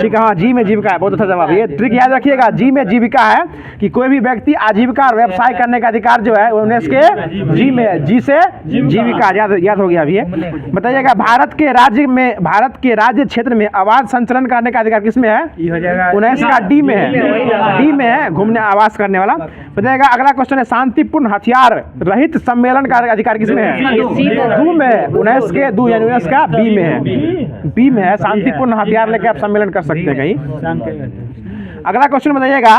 ठीक है, हाँ जी में जीविका है। बहुत अच्छा जवाब। ये ट्रिक याद रखिएगा, जी में जीविका है कि कोई भी व्यक्ति आजीविका और व्यवसाय करने का अधिकार जो है 19 के जी में है। जी से जीविका याद हो गया अभी। बताइएगा भारत के राज्य क्षेत्र में आवास संचरण करने का अधिकार किसमें है? 19 का डी में है। डी में है, घूमने आवास करने वाला। बताइएगा अगला क्वेश्चन है शांतिपूर्ण हथियार रहित सम्मेलन का अधिकार किसमें है? 2 में है। 19 के 2 यानी 19 का बी में है। बी में है, शांतिपूर्ण हथियार लेकर आप सम्मेलन कर सकते हैं कहीं। अगला क्वेश्चन बताइएगा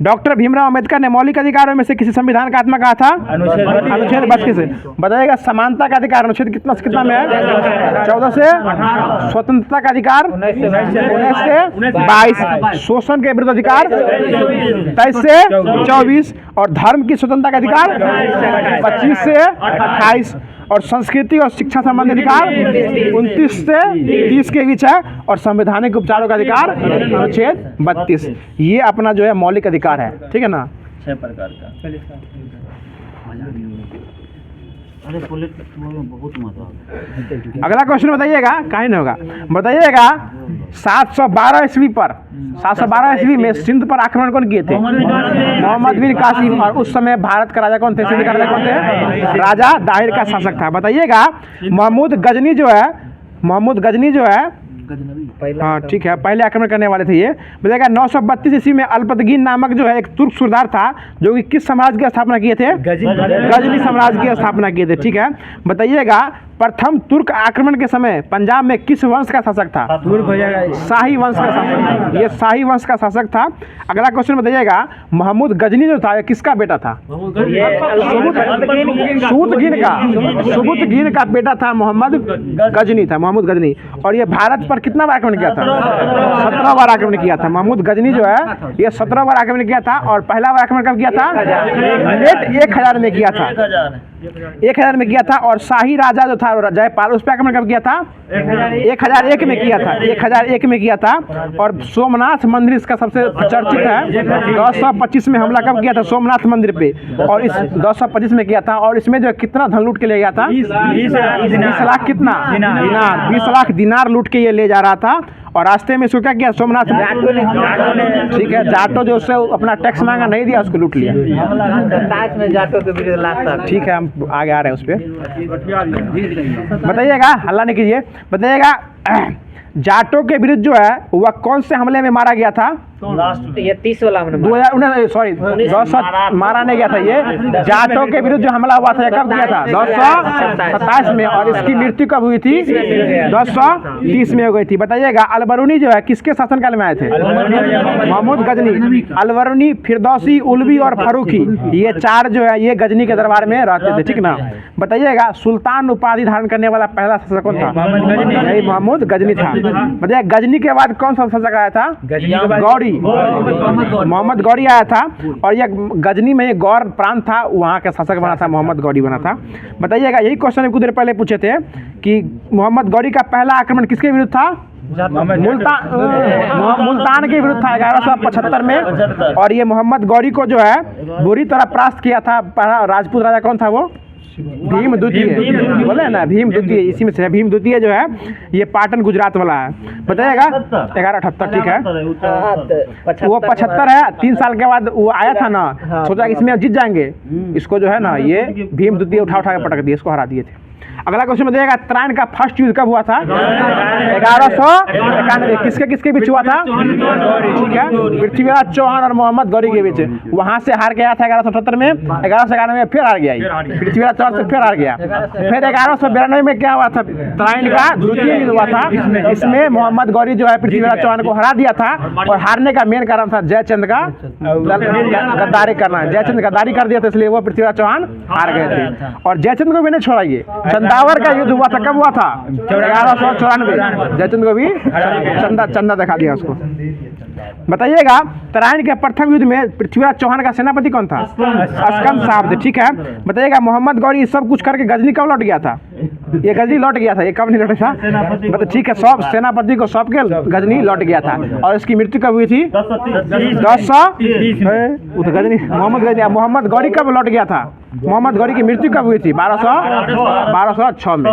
डॉक्टर भीमराव अंबेडकर ने मौलिक अधिकारों में से किसी संविधान का आत्मा कहा था? अनुच्छेद 32 से। बताइएगा समानता का अधिकार अनुच्छेद कितना में है? 14 से। स्वतंत्रता का अधिकार 19 से 22। शोषण के विरुद्ध अधिकार 23 से 24 और धर्म की स्वतंत्रता का अधिकार 25 से 28 और संस्कृति और शिक्षा संबंधी अधिकार 29 से 30 के बीच है, और संवैधानिक उपचारों का अधिकार अनुच्छेद 32। ये अपना जो है मौलिक अधिकार है, ठीक है ना। 6 प्रकार का। अरे पॉलिटिक्स में बहुत मजा आता है। अगला क्वेश्चन बताइएगा, काहे नहीं होगा, बताइएगा 712 ईस्वी पर 712 ईस्वी में सिंध पर आक्रमण कौन किए थे? मोहम्मद बिन कासिम। और उस समय भारत का राजा कौन थे? सिंध का राजा कौन थे? राजा दाहिर का शासक था। बताइएगा महमूद गजनी जो है हाँ ठीक है, पहले आक्रमण करने वाले थे ये। बताइएगा 932 ईस्वी में अल्पतगीन नामक जो है एक तुर्क सुरदार था, जो कि किस साम्राज्य की स्थापना किए थे? गजनी साम्राज्य की स्थापना किए थे, ठीक है। बताइएगा प्रथम तुर्क आक्रमण के समय पंजाब में किस वंश का शासक था? शाही वंश का शासक था, ये शाही वंश का शासक था। अगला क्वेश्चन बताइएगा महमूद गजनी जो था ये किसका बेटा था? सुबुतगीन का बेटा था मोहम्मद गजनी। और ये भारत पर कितना बार आक्रमण किया था? 17 बार आक्रमण किया था। महमूद गजनी जो है ये 17 बार आक्रमण किया था, और पहला बार आक्रमण कब किया था? 1000 में किया था, 1000 में किया था। और शाही राजा जो था जयपाल, उस पर आक्रमण कब किया था? 1001 में किया था, 1001 में किया था। और सोमनाथ मंदिर इसका सबसे चर्चित है। 1025 में हमला कब किया था? सोमनाथ मंदिर पे, और इस 1025 में किया था। और इसमें जो धन लूट के ले गया था 20 लाख कितना दिनार, 20 लाख दिनार लूट के ये ले जा रहा था। और रास्ते में इसको क्या किया? सोमनाथ ठीक है, जाटो जो उससे अपना टैक्स मांगा नहीं दिया, उसको लूट लिया। ठीक है, हम आगे आ रहे हैं उस पर। बताइएगा, हल्ला नहीं कीजिए। बताइएगा जाटों के विरुद्ध जो है वह कौन से हमले में मारा गया था? ये 30 वाला 2019 मारा नहीं गया था। ये जाटों के विरुद्ध जो हमला हुआ था कब किया था? 227 में। और इसकी मृत्यु कब हुई थी? 230 में हो गई थी। बताइएगा अलबरूनी जो है किसके शासनकाल में आए थे? महमूद गजनी। अलबरूनी, फिरदौसी, उलवी और फरूखी, ये 4 जो है ये गजनी के दरबार में रहते थे, ठीक ना। बताइएगा सुल्तान उपाधि धारण करने वाला पहला शासक कौन था? यही महमूद गजनी था। बताइए गजनी के बाद कौन सा शासक आया था? गौरी, मोहम्मद गौरी आया था। और यह गजनी में एक गौर प्रांत था, वहाँ का शासक बना था, मोहम्मद गौरी बना था। बताइएगा यही क्वेश्चन कुछ देर पहले पूछे थे कि मोहम्मद गौरी का पहला आक्रमण किसके विरुद्ध था? मुल्तान के विरुद्ध था 1175 में। और ये मोहम्मद गौरी को जो है बुरी तरह परास्त किया था। पहला राजपूत राजा कौन था? वो भीम द्वितीय, बोले ना भीम द्वितीय, इसी में से भीम द्वितीय जो है ये पाटन गुजरात वाला है। बताइएगा 1178, ठीक है। वो 75 है, 3 साल के बाद वो आया था ना, सोचा कि इसमें जीत जाएंगे, इसको जो है ना ये भीम द्वितीय उठा के पटक दिए, इसको हरा दिए थे। अगला क्वेश्चन बताइएगा त्राण का फर्स्ट युद्ध कब हुआ था? 1191। किसके बीच हुआ था? ठीक है, पृथ्वीराज चौहान और मोहम्मद गौरी के बीच। वहां से हार गया था 1178 में, 1191 में फिर हार गया, पृथ्वीराज चौहान से फिर हार गया। फिर 1192 में क्या हुआ था? त्राण का द्वितीय युद्ध हुआ था। इसमें मोहम्मद गौरी जो है पृथ्वीराज चौहान को हरा दिया था। और हारने का मेन कारण था जयचंद का गद्दारी करना। जयचंद गद्दारी कर दिया था, इसलिए वो पृथ्वीराज चौहान हार गए थे। और जयचंद को भी नहीं छोड़ाइए। चंदावर का युद्ध हुआ था, कब हुआ था? 1194। जयचंद को भी चंदा दिखा दिया उसको। बताइएगा तराइन के प्रथम युद्ध में पृथ्वीराज चौहान का सेनापति कौन था? अस्कंद साहब थे, ठीक है। बताइएगा मोहम्मद गौरी सब कुछ करके गजनी कब लौट गया था? ये गजनी लौट गया था, ये कब नहीं लौटा था? मतलब ठीक है, सब सेनापति को सौंप के गजनी लौट गया था। और इसकी मृत्यु कब हुई थी? 1030 गजनी मोहम्मद गौरी कब लौट गया था? मोहम्मद गौरी की मृत्यु कब हुई थी? 1206 में।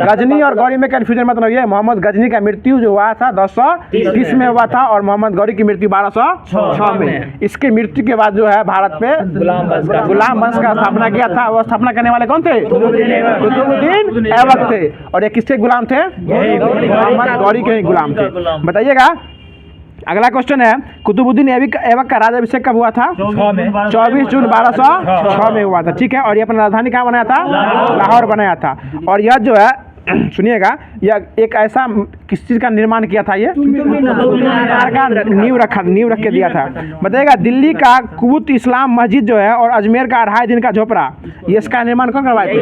गजनी और गौरी में कंफ्यूजन मत रहिए। मोहम्मद गजनी का मृत्यु जो हुआ था 1030 में हुआ था, और मोहम्मद गौरी की मृत्यु 1206 में। इसके मृत्यु के बाद जो है भारत पे गुलाम वंश का स्थापना किया था। वो स्थापना करने वाले कौन थे? कुतुबुद्दीन ऐबक थे। और ये किसके गुलाम थे? मोहम्मद गौरी के गुलाम थे। बताइएगा अगला क्वेश्चन है कुतुबुद्दीन ऐबक का राज्याभिषेक कब हुआ था? 24 जून 1206 में हुआ था, ठीक है। और ये अपना राजधानी कहाँ बनाया था? लाहौर बनाया था। और यह जो है सुनिएगा यह एक ऐसा किस चीज़ का निर्माण किया था? ये मीनार का नींव रख के दिया था। बताइएगा दिल्ली का कुतुब इस्लाम मस्जिद जो है और अजमेर का 2.5 दिन का झोपड़ा, ये इसका निर्माण कौन करवाए थे?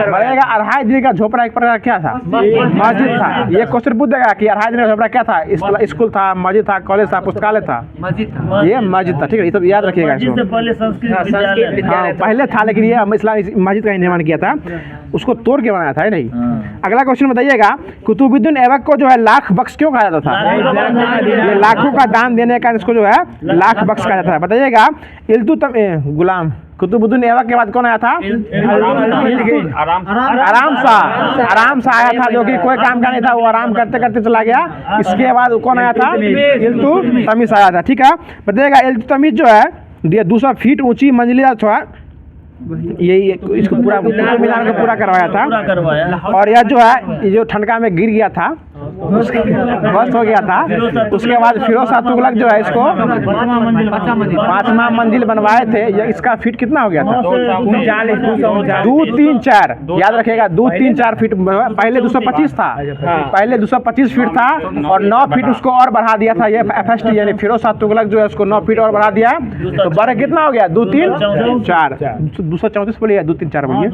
बताइएगा 2.5 दिन का झोपड़ा एक प्रकार क्या था? मस्जिद था। ये क्वेश्चन पूछ देगा कि 2.5 दिन का झोपड़ा क्या था? स्कूल था, मस्जिद था, कॉलेज था, पुस्तकालय था? मस्जिद था। ये मस्जिद था, ठीक है, ये सब याद रखिएगा इसको। जिससे पहले संस्कृत विद्यालय हाँ पहले था, लेकिन ये इस्लाम मस्जिद का ही निर्माण किया था, उसको तोड़ के बनाया था, है नहीं? अगला क्वेश्चन बताइएगा कुतुबुद्दीन ऐबक को जो है लाख बख्श क्यों कहा जाता था? ये लाखों का दान देने का इसको जो है लाख बख्श कहा जाता है। बताइएगा गुलाम कुतुबुद्दीन ऐबक के बाद कौन आया था? आराम सा आया था, जो कि कोई काम का नहीं था, वो आराम करते करते चला गया। इसके बाद कौन आया था? इल्तुतमिश आया था, ठीक है। बताइएगा इल्तुतमिश जो है 200 फीट ऊंची मंजिला था, ये इसको पूरा कुतुब मीनार को पूरा करवाया था। और यह जो है ये जो ठंडका में गिर गया था, ध्वस्त हो गया था, उसके बाद फिरोज शाह तुगलक जो है इसको 5वां मंजिल बनवाए थे। ये इसका फीट कितना हो गया था? 2, 3, 4 याद रखिएगा, 2, 3, 4 फीट। पहले 225 था, पहले 225 फीट था और 9 फीट उसको और बढ़ा दिया था। ये FST यानी फिरोज शाह तुगलक जो है उसको 9 फीट और बढ़ा दिया, तो बढ़ कितना हो गया? 2, 3, 4 234 बोलिए, 2, 3, 4 बोलिए।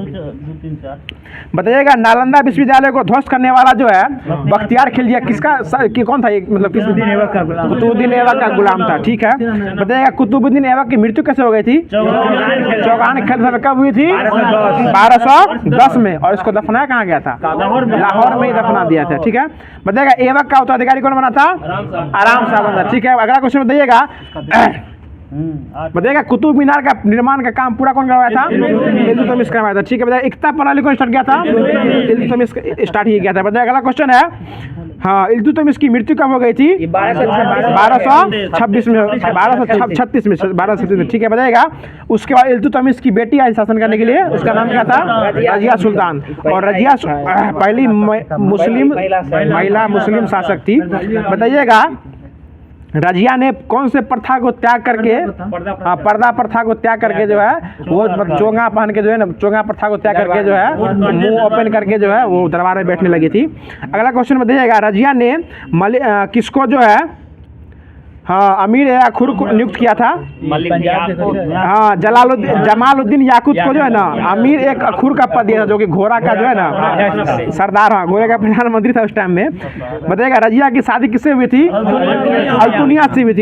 बताइएगा नालंदा विश्वविद्यालय को ध्वस्त करने वाला जो है बख्तियार खिलजी किसका कौन था? ये मतलब कुतुबुद्दीन ऐबक का गुलाम था, ठीक है। बताइएगा कुतुबुद्दीन ऐबक की मृत्यु कैसे हो गई थी? चौगान खिलजी कब हुई थी? 1210 में। और इसको दफनाया कहाँ गया था? लाहौर में ही दफना दिया था, ठीक है। बताइएगा ऐबक का उत्तराधिकारी कौन बना था? आराम शाह बना, ठीक है। अगला क्वेश्चन बताइएगा बताइएगा कुतुब मीनार का निर्माण का काम पूरा कौन करवाया था? इल्तुतमिश करवाया था, ठीक है। बताइए एकता प्रणाली कौन स्टार्ट किया था? इल्तुतमिश स्टार्ट ही किया था। बताइए अगला क्वेश्चन है, हाँ इल्तुतमिश की मृत्यु कब हो गई थी? 1236 में, 1236 में, ठीक है। बताइएगा उसके बाद इल्तुतमिश की बेटी आई शासन करने के लिए, उसका नाम क्या था? रजिया सुल्तान। और रजिया पहली महिला मुस्लिम शासक थी। बताइएगा रजिया ने कौन से प्रथा को त्याग करके, पर्दा प्रथा को त्याग करके जो है वो चोंगा पहन के जो है ना, चोंगा प्रथा को त्याग करके जो है मुंह ओपन करके जो है वो दरबार में बैठने लगी थी। अगला क्वेश्चन बताइएगा रजिया ने किसको जो है हाँ अमीर खुर को नियुक्त किया था? हाँ जमालुद्दीन याकूत को जो है ना अमीर खुर का पद दिया था, जो कि घोड़ा का जो है ना सरदार, हाँ घोड़े का प्रधानमंत्री था उस टाइम में। बताइएगा रजिया की शादी किससे हुई थी? अल्तुनिया से हुई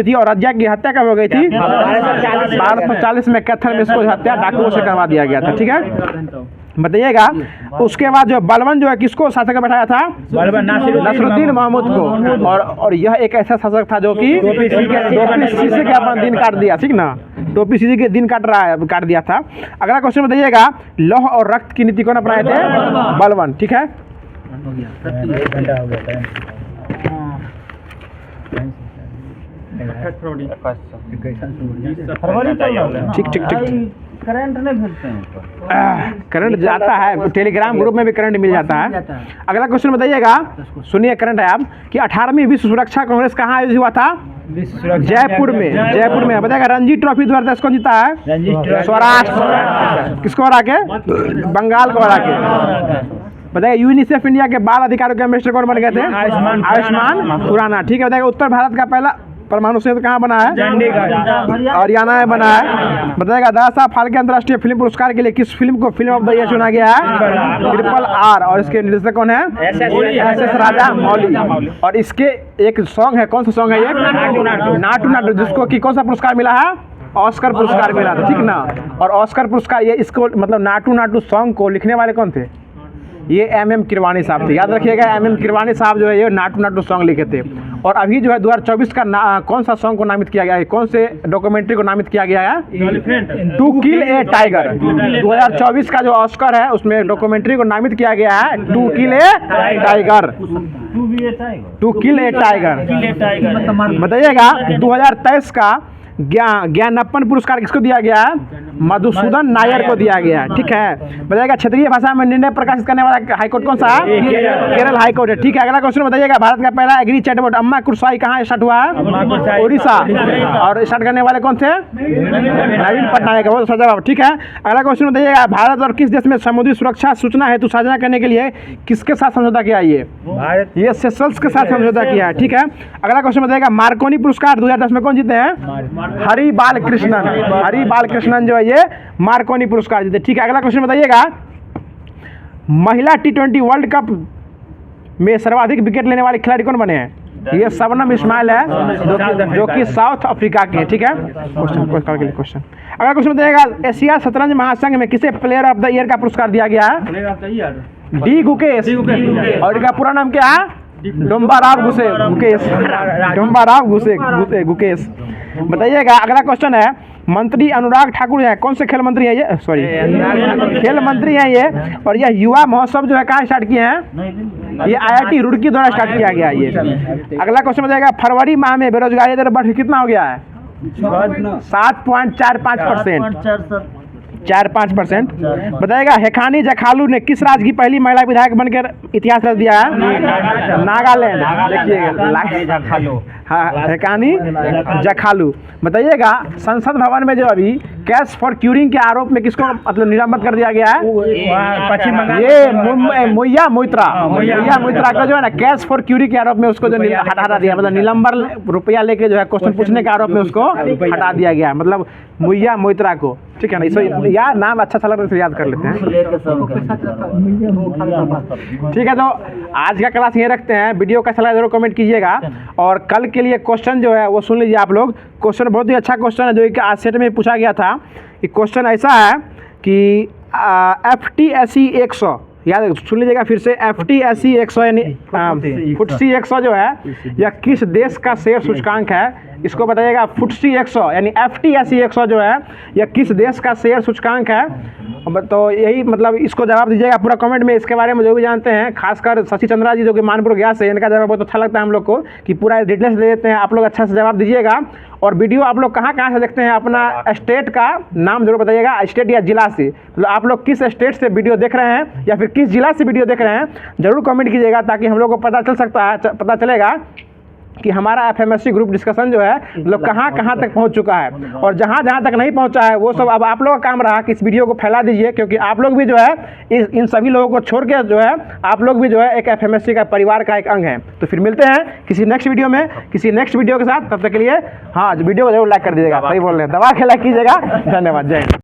थी, और रजिया की हत्या कब हो गई थी? 1240 में कैथल में इसको हत्या डाकुओं से करवा दिया गया था, ठीक है। बताइएगा उसके बाद जो बलबन जो है किसको शासक बैठाया था? नसरुद्दीन महमूद को। और यह एक ऐसा शासक था जो कि टोपी शीशे के अपन दिन काट दिया, ठीक ना, टोपी शीशे के दिन काट दिया था। अगला क्वेश्चन बताइएगा लौह और रक्त की नीति कौन अपनाए थे? बलबन, ठीक है। ठीक करंट नहीं भेजते हैं, करंट जाता है, टेलीग्राम ग्रुप में भी करंट मिल जाता है। अगला क्वेश्चन बताइएगा, सुनिए करंट है आप कि 18वीं विश्व सुरक्षा कांग्रेस कहाँ आयोजित हुआ था? जयपुर में। बताइएगा रणजी ट्रॉफी 2010 कौन जीता है? स्वराष्ट्र किसको हरा के? बंगाल को हरा के। बताइए यूनिसेफ इंडिया के बाल अधिकारियों के एम्बेसडर कौन बन गए थे? आयुष्मान खुराना, ठीक है। बताइए उत्तर भारत का पहला परमाणु संयंत्र कहाँ बना है? हरियाणा में बना है। बताइएगा दादा साहब फाल्के अंतर्राष्ट्रीय फिल्म पुरस्कार के लिए किस फिल्म को फिल्म ऑफ द ईयर चुना गया है? RRR। और इसके निर्देशक कौन है? SS राजा मौली। और इसके एक सॉन्ग है, कौन सा सॉन्ग है ये? नाटू, जिसको कि कौन सा पुरस्कार मिला है? ऑस्कर पुरस्कार मिला था, ठीक ना। और ऑस्कर पुरस्कार ये इसको मतलब नाटू सॉन्ग को लिखने वाले कौन थे? ये MM किरवानी साहब थे, याद रखिएगा। MM किरवानी साहब जो है ये नाटू सॉन्ग लिखे थे। और अभी जो है 2024 का कौन सा सॉन्ग को नामित किया गया है, कौन से डॉक्यूमेंट्री को नामित किया गया है? To kill A tiger. 2024 का जो ऑस्कर है उसमें डॉक्यूमेंट्री को नामित किया गया है टू किल ए टाइगर। बताइएगा 2023 का ज्ञानप्पन पुरस्कार किसको दिया गया है? मधुसूदन नायर को दिया गया है। ठीक है, बताइएगा क्षेत्रीय भाषा में निर्णय प्रकाशित करने वाला हाईकोर्ट कौन सा है? केरल हाईकोर्ट है। ठीक है, अगला क्वेश्चन बताइएगा, भारत का पहला एग्री चैटबॉट अम्मा कुरसाई कहाँ स्टार्ट हुआ है? उड़ीसा। और स्टार्ट करने वाले कौन थे? नवीन पटनायक, वो सही जवाब। ठीक है, अगला क्वेश्चन बताइएगा, भारत और किस देश में समुद्री सुरक्षा सूचना हेतु साझा करने के लिए किसके साथ समझौता किया? ये सेशल्स के साथ समझौता किया है। ठीक है, अगला क्वेश्चन बताइएगा, मार्कोनी पुरस्कार 2010 में कौन जीते हैं? हरि बाल कृष्णन जो है ये मार्कोनी पुरस्कार जीते। ठीक है, अगला क्वेश्चन बताइएगा, महिला T20 वर्ल्ड कप में सर्वाधिक विकेट लेने वाले खिलाड़ी कौन बने हैं? ये शबनम इस्माइल है जो कि साउथ अफ्रीका के। ठीक है, क्वेश्चन अगला क्वेश्चन बताइएगा, एशिया शतरंज महासंघ में किसे प्लेयर ऑफ द ईयर का पुरस्कार दिया गया है? डी गुकेश। और इनका पूरा नाम क्या है? डोम्बाराव गुकेश। बताइएगा, अगला क्वेश्चन है, मंत्री अनुराग ठाकुर है, कौन से खेल मंत्री है ये? सॉरी, खेल मंत्री हैं ये। और यह युवा महोत्सव जो है कहाँ स्टार्ट किए हैं? ये IIT रुड़की द्वारा स्टार्ट किया गया है ये। अगला क्वेश्चन बताइएगा, फरवरी माह में बेरोजगारी दर बढ़ कितना हो गया है? 7.45%। बताइएगा, हेखानी जखालू ने किस राज्य की पहली महिला विधायक बनकर इतिहास रच दिया है? नागालैंड। देखिएगा, हाँ, हेखानी जखालू। बताइएगा, संसद भवन में जो अभी कैश फॉर क्यूरिंग के आरोप में किसको मतलब निलंबित कर दिया गया है? पश्चिम बंगाल, ये मोइया मोइत्रा का जो है ना, कैश फॉर क्यूरिंग के आरोप में उसको जो हटा दिया, मतलब निलंबन रुपया लेके जो है क्वेश्चन पूछने के आरोप में उसको हटा दिया गया, मतलब मोइया मोइत्रा को। ठीक है ना, इसको यार नाम अच्छा सा लग रहा है, याद कर लेते हैं। ठीक है, तो आज का क्लास ये रखते हैं। वीडियो कैसा लगा जरूर कमेंट कीजिएगा, और कल के लिए क्वेश्चन जो है वो सुन लीजिए आप लोग। क्वेश्चन बहुत ही अच्छा क्वेश्चन है जो कि आज सेट में पूछा गया था। कि क्वेश्चन ऐसा है कि FTSE 100, याद सुन लीजिएगा फिर से, FTSE 100 यानी FTSE 100 जो है यह किस देश का शेयर सूचकांक है? इसको बताइएगा, FTSE 100 यानी FTSE 100 जो है यह किस देश का शेयर सूचकांक है? तो यही मतलब इसको जवाब दीजिएगा पूरा कमेंट में। इसके बारे में जो भी जानते हैं, खासकर शशि चंद्रा जी जो कि मानपुर गया से, इनका जवाब बहुत अच्छा लगता है हम लोग को, कि पूरा डिटेल्स दे देते हैं। आप लोग अच्छा से जवाब दीजिएगा। और वीडियो आप लोग कहाँ से देखते हैं, अपना स्टेट का नाम जरूर बताइएगा, स्टेट या जिला से, मतलब आप लोग किस स्टेट से वीडियो देख रहे हैं या फिर किस जिला से वीडियो देख रहे हैं, जरूर कमेंट कीजिएगा, ताकि हम लोग को पता चलेगा कि हमारा FMSC ग्रुप डिस्कशन जो है मतलब कहाँ तक पहुंच चुका है। और जहाँ तक नहीं पहुंचा है वो सब अब आप लोगों का काम रहा कि इस वीडियो को फैला दीजिए, क्योंकि आप लोग भी जो है इन सभी लोगों को छोड़ के जो है आप लोग भी जो है एक FMSC का परिवार का एक अंग है। तो फिर मिलते हैं किसी नेक्स्ट वीडियो में, किसी नेक्स्ट वीडियो के साथ। तब तक के लिए हाँ, वीडियो को जरूर लाइक कर दीजिएगा। सही बोल रहे हैं, दबा के लाइक कीजिएगा। धन्यवाद, जय हिंद।